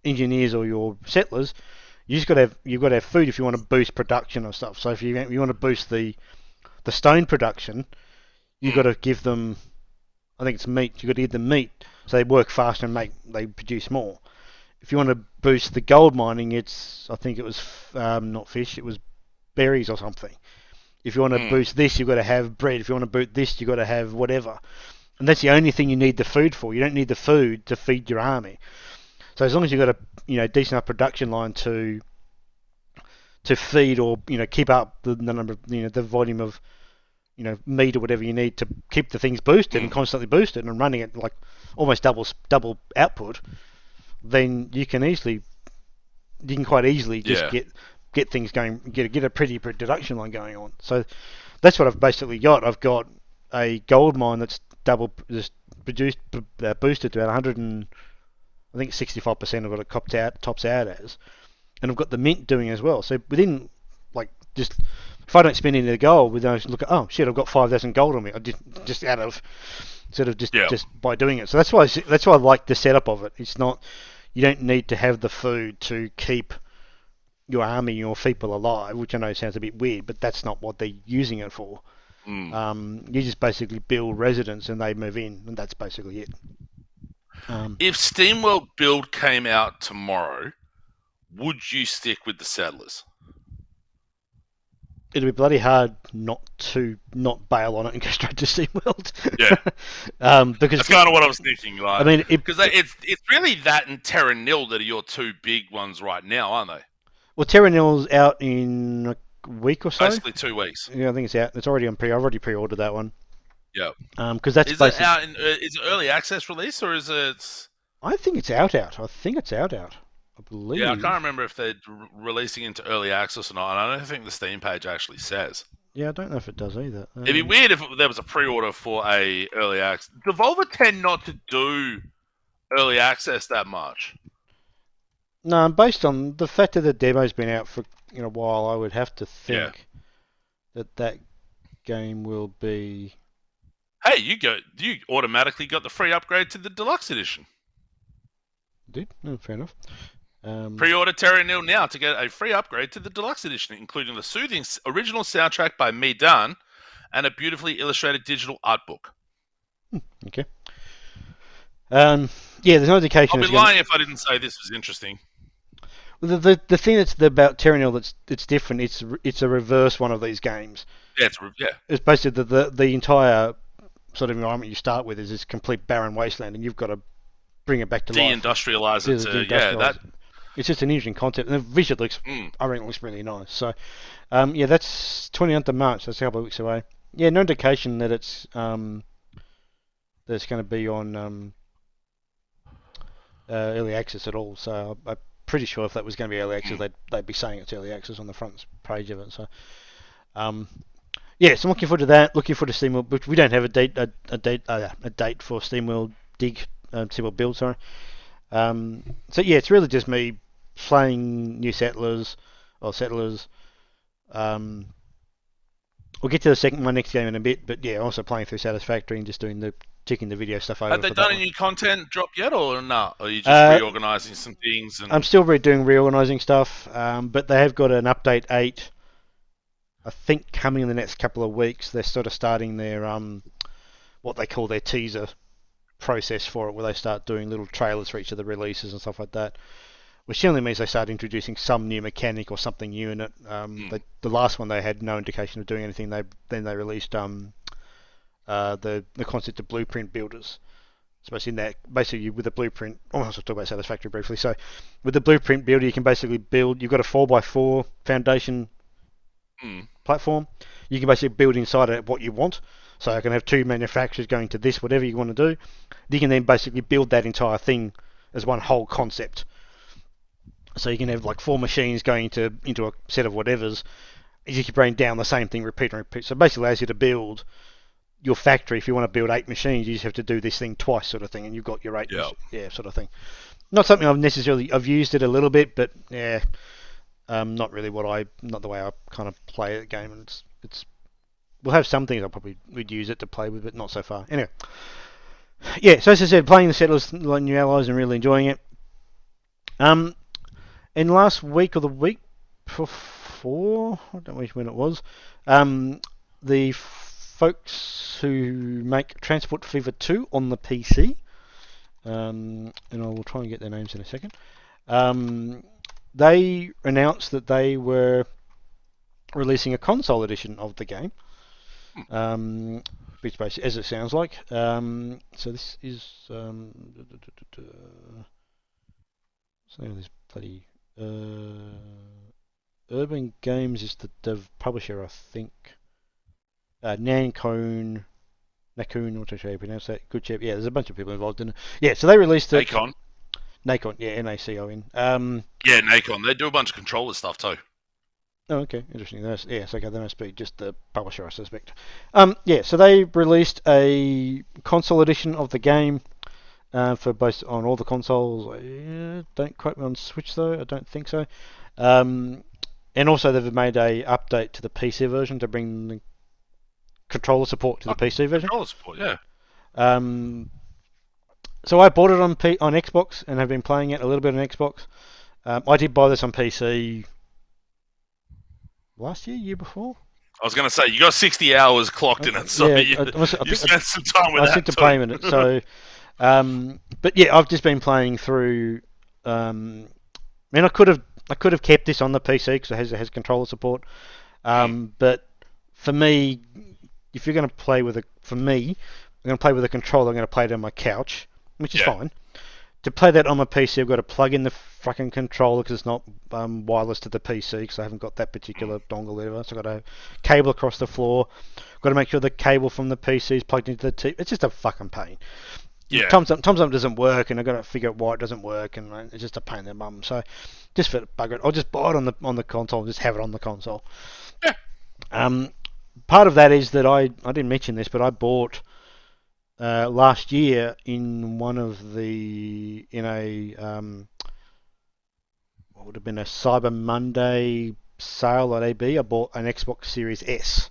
engineers, or your settlers. You've got to have food if you want to boost production of stuff. So if you want to boost the stone production, you've got to give them, I think it's meat. You've got to give them meat so they work faster and they produce more. If you want to boost the gold mining, I think it was not fish, it was berries or something. If you want to boost this, you've got to have bread. If you want to boost this, you've got to have whatever. And that's the only thing you need the food for. You don't need the food to feed your army. So as long as you've got a decent enough production line to feed or keep up the number of, the volume of meat or whatever you need to keep the things boosted and constantly boosted and running at like almost double output, then you can quite easily just get things going, get a pretty production line going on. So that's what I've basically got. I've got a gold mine that's boosted to about 100 and I think 65% of what it tops out as, and I've got the mint doing as well. So within, like, just if I don't spend any of the gold, we don't look at, oh shit, I've got 5,000 gold on me. I just out of sort of just by doing it. So that's why I like the setup of it. It's not, you don't need to have the food to keep your army, your people alive, which I know sounds a bit weird, but that's not what they're using it for. You just basically build residents and they move in, and that's basically it. If SteamWorld Build came out tomorrow, would you stick with the settlers? It'd be bloody hard not bail on it and go straight to SteamWorld. Yeah, because that's kind of what I was thinking. Like, I mean, because it's really that and Terra Nil that are your two big ones right now, aren't they? Well, Terra Nil's out in a week or so. Basically 2 weeks. Yeah, I think it's out. It's already on pre. I've already pre-ordered that one. Yeah. Because that's is it out? Is it early access release or is it? I think it's out. I think it's out. I believe. Yeah, I can't remember if they're releasing into early access or not. And I don't think the Steam page actually says. Yeah, I don't know if it does either. It'd be weird if there was a pre-order for a early access. Devolver tend not to do early access that much. No, based on the fact that the demo's been out for a while, I would have to think that game will be. Hey, you automatically got the free upgrade to the deluxe edition. Did? No, fair enough. Pre-order Terra Nil now to get a free upgrade to the deluxe edition, including the soothing original soundtrack by Me Dan and a beautifully illustrated digital art book. Okay. Yeah, there's no indication. I'll be lying if I didn't say this was interesting. The thing that's about Terra Nil it's different. It's a reverse one of these games. Yeah, it's basically the entire sort of environment you start with is this complete barren wasteland, and you've got to bring it back to life. De-industrialize it. it's just an interesting concept, and the visual looks, I reckon, looks really nice. So, yeah, that's 29th of March. That's a couple of weeks away. Yeah, no indication that it's going to be on early access at all. So I'm pretty sure if that was going to be early access, they'd be saying it's early access on the front page of it. So, yeah, so I'm looking forward to that. Looking forward to SteamWorld, but we don't have a date for SteamWorld Dig, SteamWorld Build. Sorry. So yeah, it's really just me playing New Settlers or Settlers. We'll get to my next game in a bit, but yeah, also playing through Satisfactory and just ticking the video stuff over. Have they for done that any content drop yet, or not? Or are you just reorganising some things? I'm still reorganising stuff, but they have got an update 8, I think, coming in the next couple of weeks. They're sort of starting their what they call their teaser process for it, where they start doing little trailers for each of the releases and stuff like that, which generally means they start introducing some new mechanic or something new in it. The last one, they had no indication of doing anything. Then they released the concept of blueprint builders. So basically with the blueprint, I'll talk about Satisfactory briefly. So with the blueprint builder, you can basically build. You've got a 4x4 foundation platform. You can basically build inside it what you want. So I can have 2 manufacturers going to this, whatever you want to do. You can then basically build that entire thing as one whole concept. So you can have like 4 machines going into a set of whatevers. You can bring down the same thing, repeat and repeat. So basically allows you to build your factory. If you want to build 8 machines, you just have to do this thing twice, sort of thing, and you've got your 8. Yeah, sort of thing. Not something I've used it a little bit, but yeah, not really not the way I kind of play the game. And it's we'll have some things I probably would use it to play with, but not so far. Anyway, yeah. So as I said, playing the Settlers, like New Allies, and really enjoying it. In last week or the week before, I don't know when it was, the folks who make Transport Fever 2 on the PC, and I will try and get their names in a second, they announced that they were releasing a console edition of the game, which basically, as it sounds like. So this is so this bloody Urban Games is the publisher, I think. Nacon, what should I pronounce that? Good chap. Yeah, there's a bunch of people involved in it. Yeah, so they released it. Nacon, yeah, N-A-C-O-N. Yeah, Nacon. They do a bunch of controller stuff too. Oh, okay, interesting. Yes, okay, they must be just the publisher, I suspect. Yeah, so they released a console edition of the game for both on all the consoles. Don't quote me on Switch though. I don't think so. And also they've made a update to the PC version to bring the controller support to the PC version. Controller support, yeah. So I bought it on Xbox and have been playing it a little bit on Xbox. I did buy this on PC last year before. I was going to say, you got 60 hours clocked in it, so yeah, you spent some time with that. I spent some time in it, so. But yeah, I've just been playing through. I mean, I could have kept this on the PC because it has controller support. But for me, if you're going to play with I'm going to play with a controller. I'm going to play it on my couch, which is fine. To play that on my PC, I've got to plug in the fucking controller because it's not wireless to the PC because I haven't got that particular dongle or whatever. So I've got a cable across the floor. I've got to make sure the cable from the PC is plugged into the TV. It's just a fucking pain. Yeah. Times up doesn't work, and I've got to figure out why it doesn't work, and it's just a pain in the bum. So, just for bugger it, I'll just buy it on the console, and just have it on the console. Yeah. Part of that is that I didn't mention this, but I bought last year in what would have been a Cyber Monday sale at AB. I bought an Xbox Series S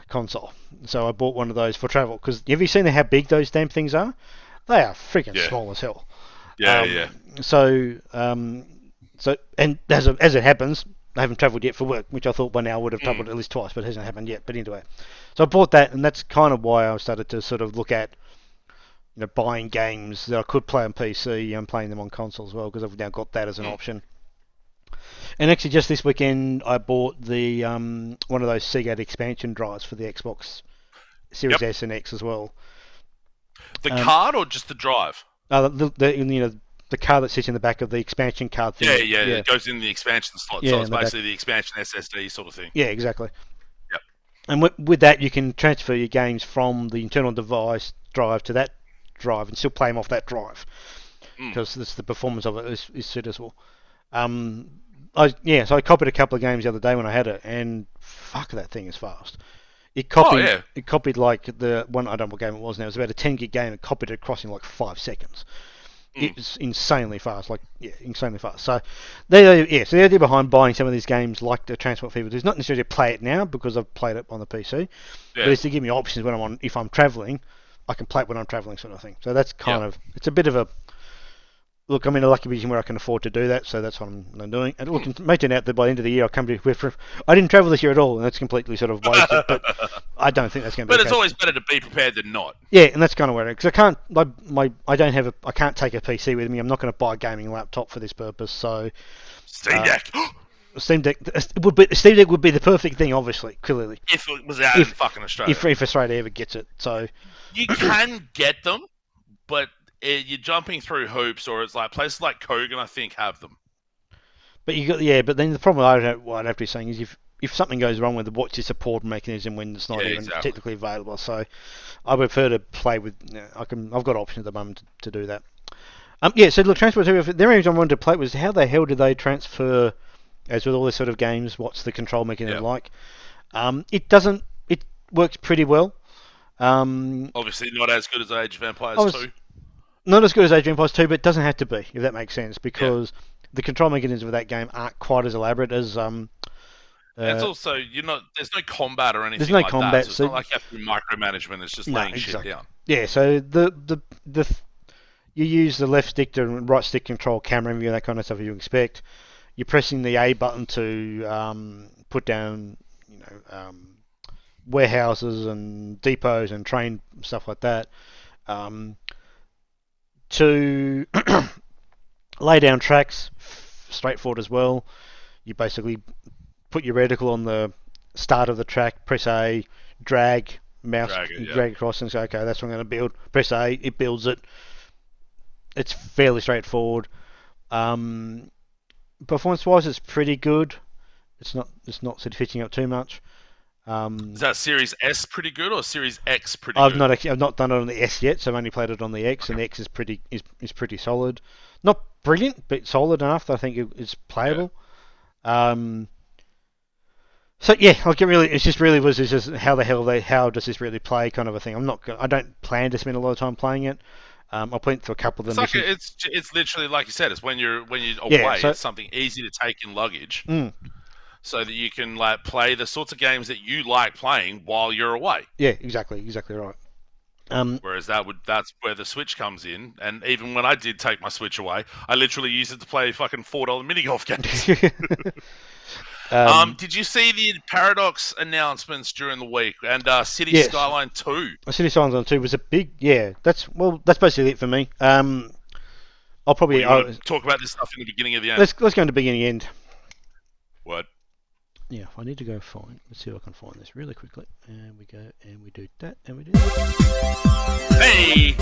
console. So I bought one of those for travel because have you seen how big those damn things are? They are freaking small as hell. Yeah. So and as it happens, I haven't travelled yet for work, which I thought by now I would have travelled at least twice, but it hasn't happened yet. But anyway, so I bought that, and that's kind of why I started to sort of look at buying games that I could play on PC and playing them on console as well, because I've now got that as an option. And actually, just this weekend, I bought the one of those Seagate expansion drives for the Xbox Series S and X as well. The card or just the drive? the card that sits in the back of the expansion card thing. Yeah. It goes in the expansion slot, so it's basically the expansion SSD sort of thing. Yeah, exactly. Yep. And with that, you can transfer your games from the internal device drive to that drive and still play them off that drive because the performance of it is suitable. So I copied a couple of games the other day when I had it, and fuck, that thing is fast. It copied like the one, I don't know what game it was now. It was about a 10 gig game. It copied it across in like 5 seconds. It's insanely fast, insanely fast. So, so the idea behind buying some of these games like the Transport Fever is not necessarily to play it now because I've played it on the PC, but it's to give me options when if I'm travelling, I can play it when I'm travelling, sort of thing. So that's kind of, it's a bit of a, look, I'm in a lucky position where I can afford to do that, so that's what I'm doing. And look, it may turn out that by the end of the year I'll come to I didn't travel this year at all, and that's completely sort of wasted, but I don't think that's going to be But it's always better to be prepared than not. Yeah, and that's kind of where because I can't, I can't take a PC with me. I'm not going to buy a gaming laptop for this purpose, so... Steam Deck! Steam Deck would be the perfect thing, obviously, clearly. If it was out in fucking Australia. If Australia ever gets it, so... You can get them, but you're jumping through hoops, or it's like places like Kogan, I think, have them. But but then the problem what I'd have to be saying is if something goes wrong with what's your support mechanism when it's not even technically available. So I prefer to play with. I've got options at the moment to do that. So look, transfer. The only reason I wanted to play was how the hell do they transfer? As with all this sort of games, what's the control mechanism like? It doesn't. It works pretty well. Obviously, not as good as Age of Empires 2. Not as good as Age of Empires 2, but it doesn't have to be, if that makes sense, because the control mechanisms of that game aren't quite as elaborate as... it's also, there's no combat or anything there's no like combat, that, so it's not like you have to do micromanagement, it's just laying shit down. Yeah, so you use the left stick to right stick control camera view, that kind of stuff you expect. You're pressing the A button to put down, warehouses and depots and train stuff like that. To lay down tracks, straightforward as well. You basically put your reticle on the start of the track, press A, drag, mouse, drag across and say, okay, that's what I'm going to build. Press A, it builds it. It's fairly straightforward. Performance-wise, it's pretty good. It's not sort of hitching up too much. Is that Series S pretty good or Series X pretty good? I've not done it on the S yet, so I've only played it on the X, and the X is pretty solid. Not brilliant, but solid enough that I think it's playable. So it's just how does this really play kind of a thing. I don't plan to spend a lot of time playing it. I'll play through a couple of them. It's literally like you said. It's when you're away. It's something easy to take in luggage. So that you can play the sorts of games that you like playing while you're away. Yeah, exactly right. Whereas that's where the Switch comes in, and even when I did take my Switch away, I literally used it to play fucking $4 mini golf games. Did you see the Paradox announcements during the week and City Skyline 2? City Skyline 2 was a big That's basically it for me. I'll probably talk about this stuff in the beginning of the end. Let's go into the beginning and end. What? Yeah, I need to go find. Let's see if I can find this really quickly. And we go and we do that and we do that. Hey!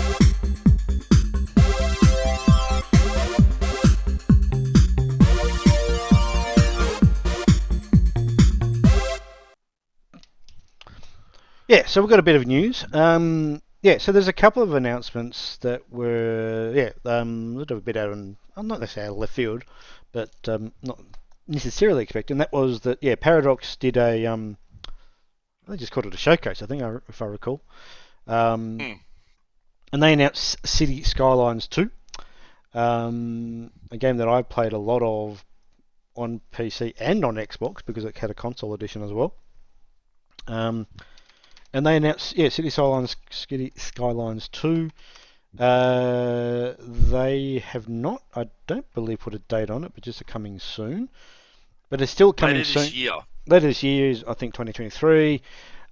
Yeah, so we've got a bit of news. So there's a couple of announcements that were a little bit I'm not necessarily out of left field, but not necessarily expecting. That was that Paradox did they just called it a showcase, I think, if I recall, and they announced City Skylines 2, a game that I played a lot of on PC and on Xbox because it had a console edition as well. And they announced City Skylines 2. They have not, I don't believe, put a date on it, but just coming soon. But it's still coming soon. Later this year is, I think, 2023.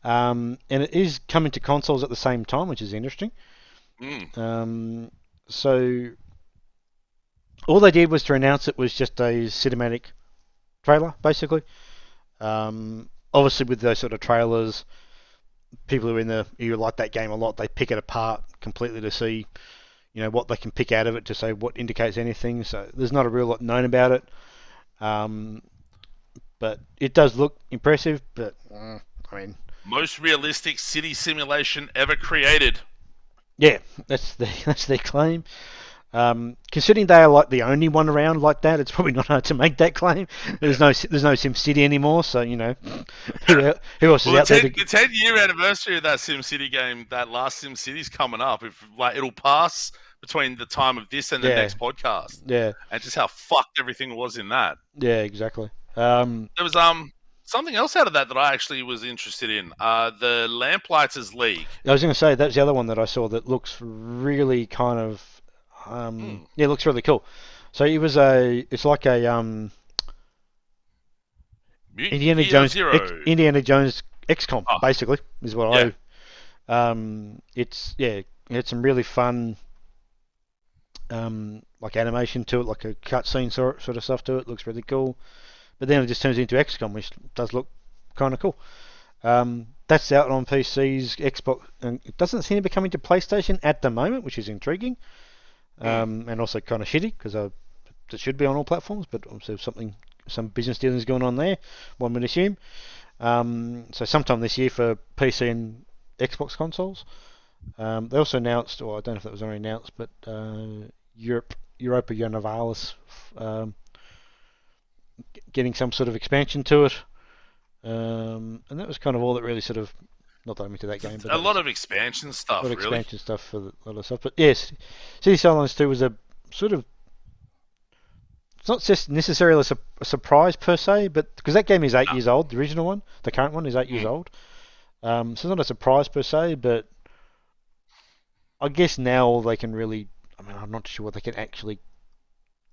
And it is coming to consoles at the same time, which is interesting. So all they did was to announce it was just a cinematic trailer, basically. Obviously, with those sort of trailers, people who like that game a lot, they pick it apart completely to see, what they can pick out of it to say what indicates anything. So there's not a real lot known about it. But it does look impressive. But I mean, most realistic city simulation ever created. Yeah, that's their claim. Considering they are like the only one around like that, it's probably not hard to make that claim. There's no SimCity anymore, so who else is out there? The 10-year anniversary of that SimCity game, that last SimCity's coming up. If it'll pass between the time of this and the next podcast. Yeah, and just how fucked everything was in that. Yeah, exactly. There was something else out of that I actually was interested in. The Lamplighters League. I was going to say that's the other one that I saw that looks really kind of it looks really cool. So it's like a Indiana Jones XCOM basically is what it had some really fun like animation to it, like a cutscene sort of stuff to it. Looks really cool. But then it just turns into XCOM, which does look kind of cool. That's out on PCs, Xbox, and it doesn't seem to be coming to PlayStation at the moment, which is intriguing. And also kind of shitty because it should be on all platforms, but obviously some business dealings going on there, one would assume. So sometime this year for PC and Xbox consoles. They also announced, or I don't know if that was already announced, but Europa Universalis getting some sort of expansion to it. And that was kind of all that really sort of, not that I'm into that game, but a lot of expansion stuff. Expansion stuff for a lot of stuff. But yes, City Skylines 2 was a sort of, it's not just necessarily a surprise per se, but because that game is 8 years old, the original one, the current one is 8 years old. So it's not a surprise per se, but I guess now they can really, I'm not sure what they can actually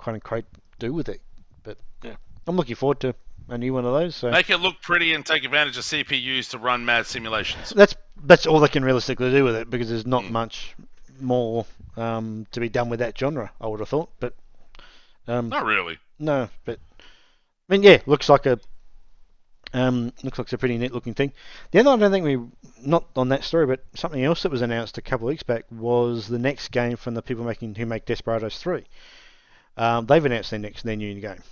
kind of do with it, but yeah, I'm looking forward to a new one of those. So. Make it look pretty and take advantage of CPUs to run mad simulations. That's all they can realistically do with it because there's not much more to be done with that genre, I would have thought. But not really. No, but I mean, yeah, looks like a pretty neat looking thing. The other one, I don't think not on that story, but something else that was announced a couple of weeks back was the next game from the people who make Desperados 3. They've announced their new game.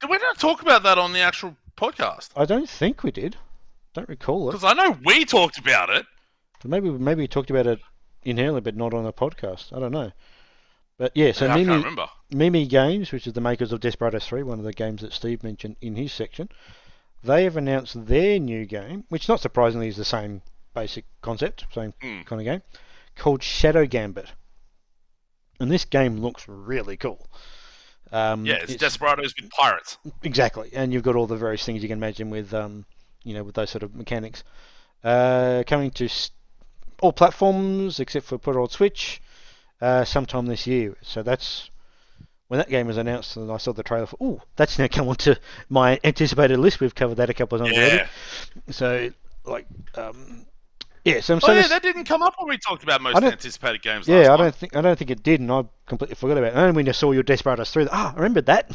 Did we not talk about that on the actual podcast? I don't think we did. Don't recall it. Because I know we talked about it. So maybe we talked about it inherently, but not on a podcast. I don't know. But yeah, so I can't remember. Mimi Games, which is the makers of Desperados 3, one of the games that Steve mentioned in his section, they have announced their new game, which not surprisingly is the same basic concept, same kind of game, called Shadow Gambit. And this game looks really cool. It's Desperados with pirates. Exactly, and you've got all the various things you can imagine with, with those sort of mechanics. Coming to all platforms except for poor old Switch, sometime this year. So that's when that game was announced, and I saw the trailer for. That's now come onto my anticipated list. We've covered that a couple of times already. So, that didn't come up when we talked about most anticipated games. Yeah, I don't think it did, and I completely forgot about it. Only when I saw your Desperados 3, I remembered that.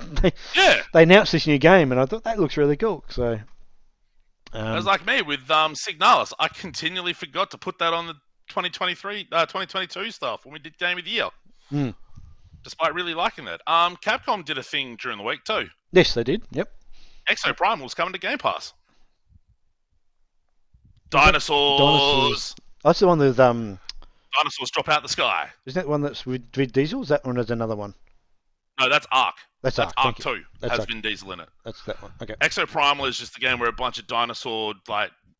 They announced this new game, and I thought that looks really cool. So, it was like me with Signalis. I continually forgot to put that on the 2022 stuff when we did Game of the Year. Despite really liking that. Capcom did a thing during the week too. Yes, they did. Yep. Exoprimal's coming to Game Pass. Dinosaurs. That's the one with dinosaurs drop out the sky. Isn't that one that's with Vin Diesel? Is that one? There's another one. No, that's Ark. That's Ark 2. Has Vin Diesel in it. That's that one. Okay. Exoprimal is just the game where a bunch of dinosaur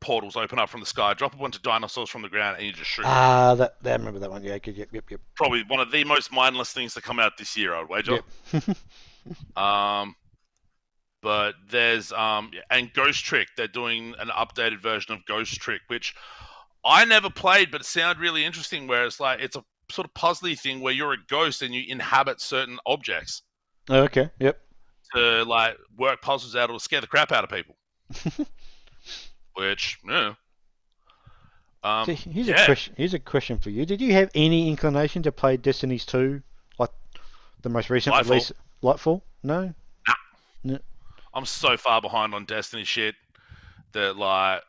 portals open up from the sky, drop a bunch of dinosaurs from the ground, and you just shoot. I remember that one. Yeah, good. Yep. Probably one of the most mindless things to come out this year, I'd wager. Yep. But there's and Ghost Trick. They're doing an updated version of Ghost Trick, which I never played, but it sounded really interesting. Where it's it's a sort of puzzly thing where you're a ghost and you inhabit certain objects. Oh, okay. Yep. To work puzzles out or scare the crap out of people. Which, yeah. Here's a question for you. Did you have any inclination to play Destiny's 2, like the most recent release? Lightfall? No? Nah. No. I'm so far behind on Destiny shit that,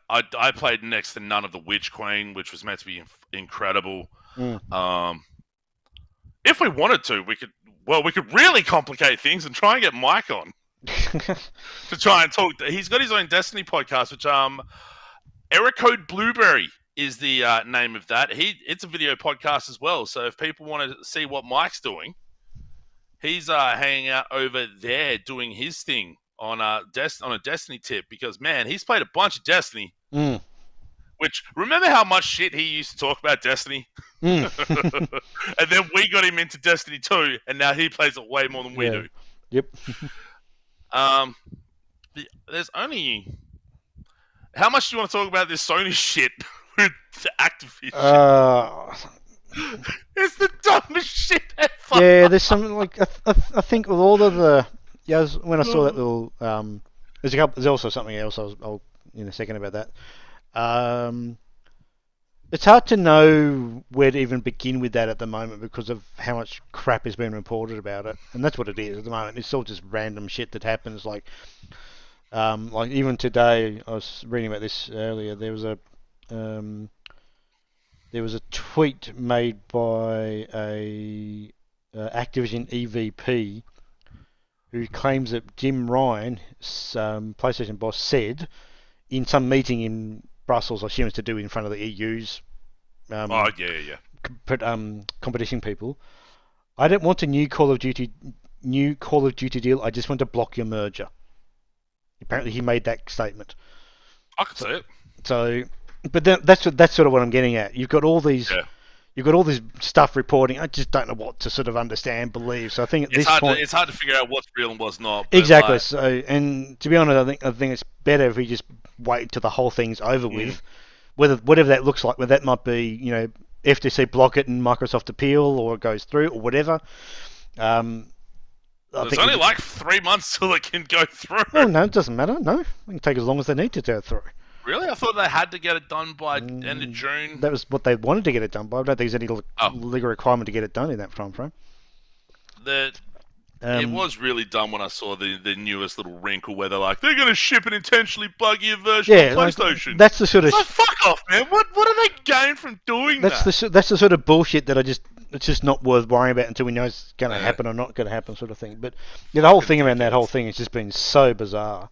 I played next to none of the Witch Queen, which was meant to be incredible. If we wanted to, we could. Well, we could really complicate things and try and get Mike on to try and talk. He's got his own Destiny podcast, which Error Code Blueberry is the name of that. It's a video podcast as well. So if people want to see what Mike's doing, he's hanging out over there doing his thing on a Destiny tip, because man, he's played a bunch of Destiny. Which, remember how much shit he used to talk about Destiny? And then we got him into Destiny 2, and now he plays it way more than we do. Yep. There's only... How much do you want to talk about this Sony shit with Activision? It's the dumbest shit ever. Yeah, there's some, like, I think with all of the... Yeah, when I saw that little... there's also something else, I'll in a second about that. It's hard to know where to even begin with that at the moment because of how much crap is being reported about it, and that's what it is at the moment. It's all just random shit that happens. Like even today, I was reading about this earlier. There was a tweet made by a Activision EVP who claims that Jim Ryan, PlayStation boss, said in some meeting in Brussels, I assume it's to do in front of the EU's competition people. I don't want a new Call of Duty deal. I just want to block your merger. Apparently, he made that statement. I could see it. So, but that's sort of what I'm getting at. You've got all these. Yeah. You've got all this stuff reporting. I just don't know what to sort of understand, believe. So I think at this point, it's hard to figure out what's real and what's not. Exactly. So, and to be honest, I think it's better if we just wait until the whole thing's over with, whatever that looks like. Whether that might be, FTC block it and Microsoft appeal, or it goes through, or whatever. There's only like 3 months till it can go through. Oh no, it doesn't matter. No, it can take as long as they need to go through. Really? I thought they had to get it done by end of June. That was what they wanted to get it done by. I don't think there's any legal requirement to get it done in that time frame. It was really dumb when I saw the newest little wrinkle where they're like, they're going to ship an intentionally buggier version of PlayStation. Like, that's the sort of... fuck off, man. What do they gain from doing that? That's the sort of bullshit that it's just not worth worrying about until we know it's going to happen or not going to happen, sort of thing. But the whole thing around that whole thing has just been so bizarre.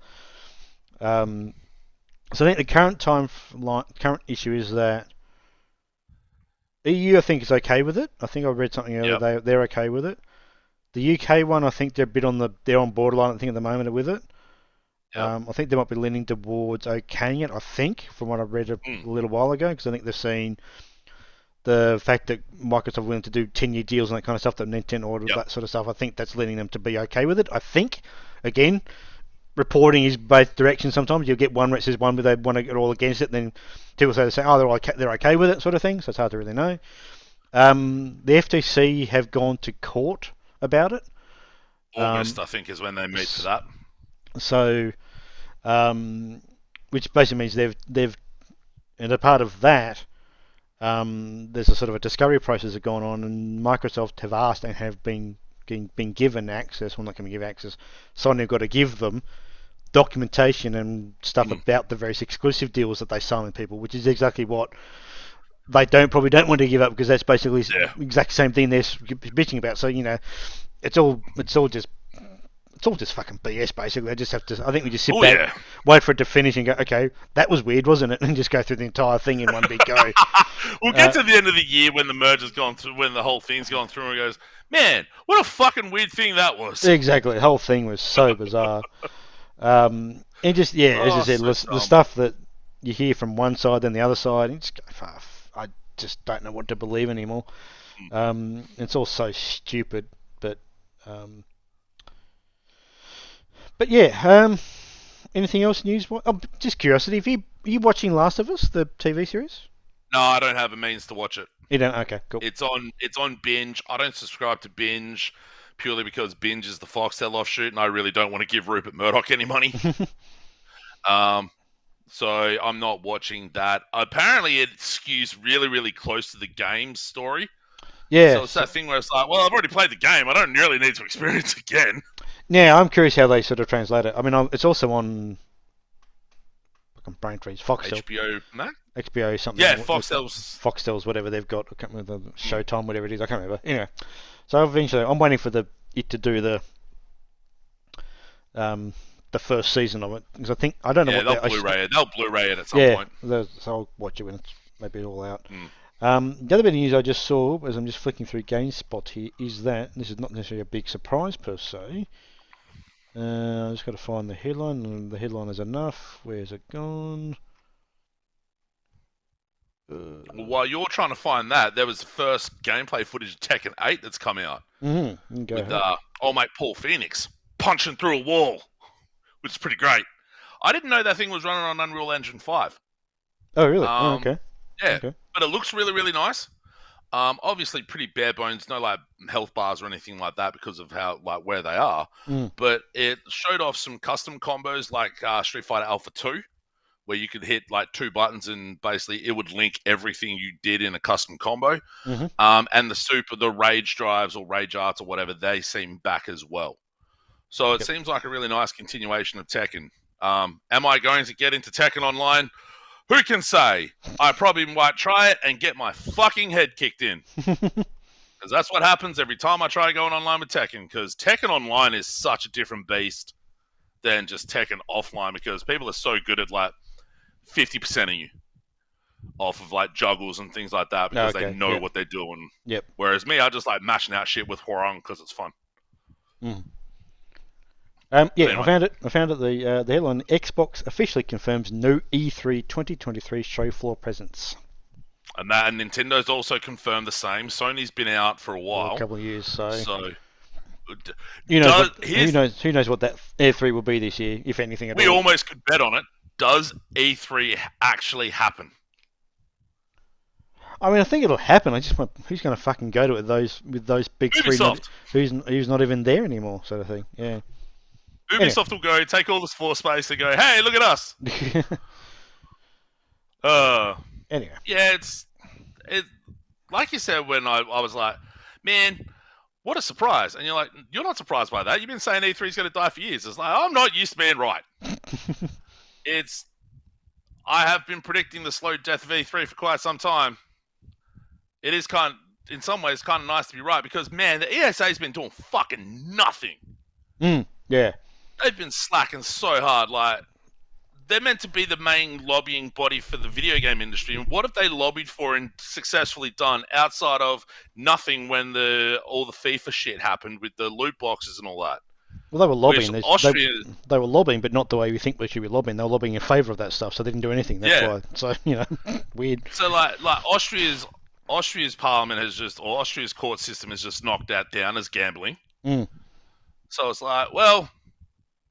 So I think the current issue is that EU, I think, is okay with it. I think I read something earlier. They're okay with it. The UK one, I think they're on borderline. I think at the moment with it. Yep. I think they might be leaning towards okaying it. I think from what I read a little while ago, because I think they've seen the fact that Microsoft willing to do 10-year deals and that kind of stuff, that Nintendo ordered, that sort of stuff. I think that's leading them to be okay with it. I think, again, reporting is both directions. Sometimes you'll get one where it says one, but they want to get all against it. Then people say, they're okay with it, sort of thing. So it's hard to really know. The FTC have gone to court about it. August, I think, is when they meet for that. So, which basically means they've, and a part of that, there's a sort of a discovery process that's gone on, and Microsoft have asked and have been given access. Well, not going to give access. Sony have got to give them documentation and stuff about the various exclusive deals that they sign with people, which is exactly what they probably don't want to give up, because that's basically the exact same thing they're bitching about. So it's all just fucking BS. Basically, I just have to. I think we just sit back, wait for it to finish, and go, okay, that was weird, wasn't it? And just go through the entire thing in one big go. We'll get to the end of the year when the merger's gone through, when the whole thing's gone through, and it goes, man, what a fucking weird thing that was. Exactly, the whole thing was so bizarre. And just as I said, the stuff that you hear from one side and the other side, and I just don't know what to believe anymore. It's all so stupid, but yeah. Anything else news? Just curiosity. Are you watching Last of Us, the TV series? No, I don't have a means to watch it. You don't? Okay, cool. It's on Binge. I don't subscribe to Binge purely because Binge is the Foxtel offshoot, and I really don't want to give Rupert Murdoch any money. So I'm not watching that. Apparently, it skews really, really close to the game story. Yeah. So it's that thing where it's like, well, I've already played the game. I don't really need to experience it again. Yeah, I'm curious how they sort of translate it. I mean, it's also on fucking brain freeze. Foxtel. HBO Max? HBO something. Yeah, Foxtel's whatever they've got. I can't remember the Showtime, whatever it is. I can't remember. Anyway, so eventually, I'm waiting for it to do the first season of it, because I don't know what they'll Blu-ray it at some point. So I'll watch it when it's maybe all out. The other bit of news I just saw, as I'm just flicking through GameSpot here, is that this is not necessarily a big surprise per se. I just got to find the headline, and the headline is enough. Where's it gone? While you're trying to find that, there was the first gameplay footage of Tekken 8 that's come out. Mm-hmm. With old mate Paul Phoenix punching through a wall, which is pretty great. I didn't know that thing was running on Unreal Engine 5. Oh, really? Okay. Yeah, okay. But it looks really, really nice. Obviously pretty bare bones, no like health bars or anything like that because of how where they are. But it showed off some custom combos like Street Fighter Alpha 2, where you could hit like 2 buttons and basically it would link everything you did in a custom combo. And the rage drives or rage arts or whatever, they seem back as well. So it seems like a really nice continuation of Tekken. Am I going to get into Tekken Online? Who can say? I probably might try it and get my fucking head kicked in. Because that's what happens every time I try going online with Tekken. Because Tekken Online is such a different beast than just Tekken offline. Because people are so good at like 50% of you off of like juggles and things like that. Because they know what they're doing. Whereas me, I just like mashing out shit with Hwoarang because it's fun. Anyway. I found it. The headline: Xbox officially confirms no E3 2023 show floor presence. And Nintendo's also confirmed the same. Sony's been out for a while, a couple of years. So who knows what that E3 will be this year, if anything at all. We almost could bet on it. Does E3 actually happen? I mean, I think it'll happen. I just want who's going to fucking go to it with those big Ubisoft. three who's not even there anymore, sort of thing. Yeah. Ubisoft will go, take all this floor space and go, hey, look at us. Anyway. Yeah, it's like you said when I was like, man, what a surprise. And you're like, you're not surprised by that. You've been saying E3 is going to die for years. It's like, I'm not used to being right. I have been predicting the slow death of E3 for quite some time. It is in some ways, kind of nice to be right because, man, the ESA's been doing fucking nothing. Yeah. They've been slacking so hard. Like, they're meant to be the main lobbying body for the video game industry. And what have they lobbied for and successfully done outside of nothing when all the FIFA shit happened with the loot boxes and all that? Well, they were lobbying. They were lobbying, but not the way we think we should be lobbying. They were lobbying in favour of that stuff, so they didn't do anything. That's why. So, weird. So, like Austria's parliament Austria's court system is just knocked out down as gambling. So it's like, well,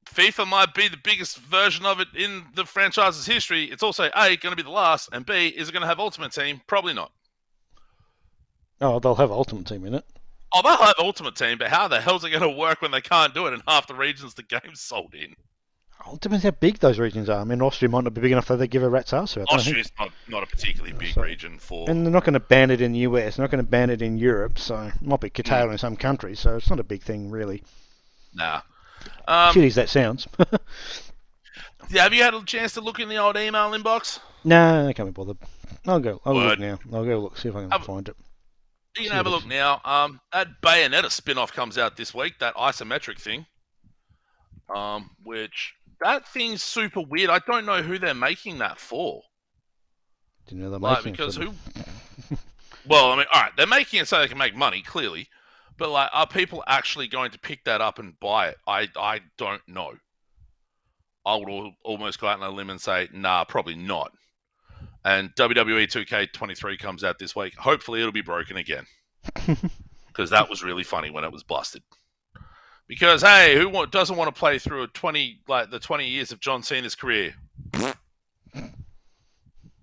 FIFA might be the biggest version of it in the franchise's history. It's also A, going to be the last, and B, is it going to have Ultimate Team? Probably not. Oh, they'll have Ultimate Team in it. Oh, they'll have Ultimate Team, but how the hell's it going to work when they can't do it in half the regions the game's sold in? It depends how big those regions are. I mean, Austria might not be big enough that they give a rat's ass about. Austria's not a particularly big region for... And they're not going to ban it in the US, they're not going to ban it in Europe, so it might be curtailed in some countries, so it's not a big thing, really. Nah. Shitty as that sounds. Yeah, have you had a chance to look in the old email inbox? No, I can't be bothered. I'll look now. I'll go look, see if I can find it. You can have a look now. That Bayonetta spin-off comes out this week, that isometric thing. Which, that thing's super weird. I don't know who they're making that for. Didn't know they're making because who... Well, I mean, alright, they're making it so they can make money, clearly. But, like, are people actually going to pick that up and buy it? I don't know. I would almost go out on a limb and say, nah, probably not. And WWE 2K23 comes out this week. Hopefully it'll be broken again. Because that was really funny when it was busted. Because, hey, who doesn't want to play through the 20 years of John Cena's career?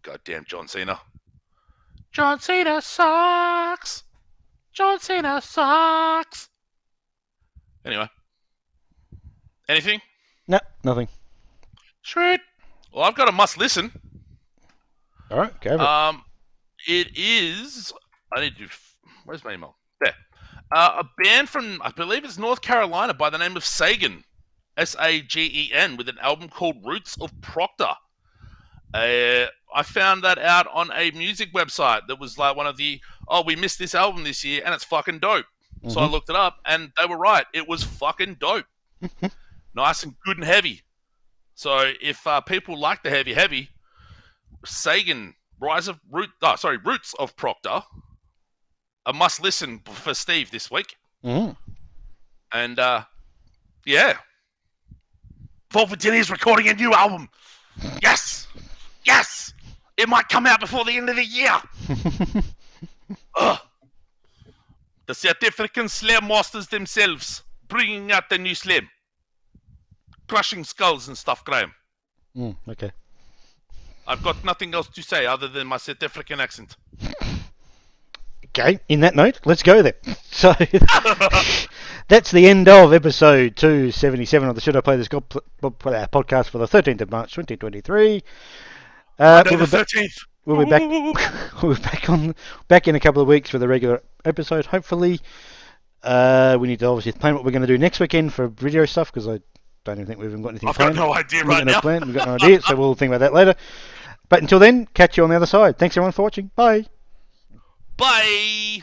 Goddamn John Cena. John Cena sucks! John Cena sucks! Anyway. Anything? No, nothing. Sweet. Well, I've got a must listen. Alright, go over it. It is... Where's my email? There. A band from, I believe it's North Carolina, by the name of Sagan. Sagen, with an album called Roots of Proctor. I found that out on a music website that was like one of the, we missed this album this year and it's fucking dope. Mm-hmm. So I looked it up and they were right. It was fucking dope. Nice and good and heavy. So if people like the heavy, Sagan, Roots of Proctor, a must listen for Steve this week. Mm. And yeah. Vault Virginia is recording a new album. Yes! Yes! It might come out before the end of the year. The South African Slam Masters themselves bringing out the new Slam. Crushing skulls and stuff, Graham. Okay. I've got nothing else to say other than my South African accent. Okay, in that note, let's go there. So, that's the end of episode 277 of the Should I Play This podcast for the 13th of March 2023. We'll be 13th. We'll be back. We'll be back in a couple of weeks with a regular episode. Hopefully, we need to obviously plan what we're going to do next weekend for video stuff because I don't even think we've even got anything planned. I've got no idea right now. We've got no idea, so we'll think about that later. But until then, catch you on the other side. Thanks everyone for watching. Bye. Bye.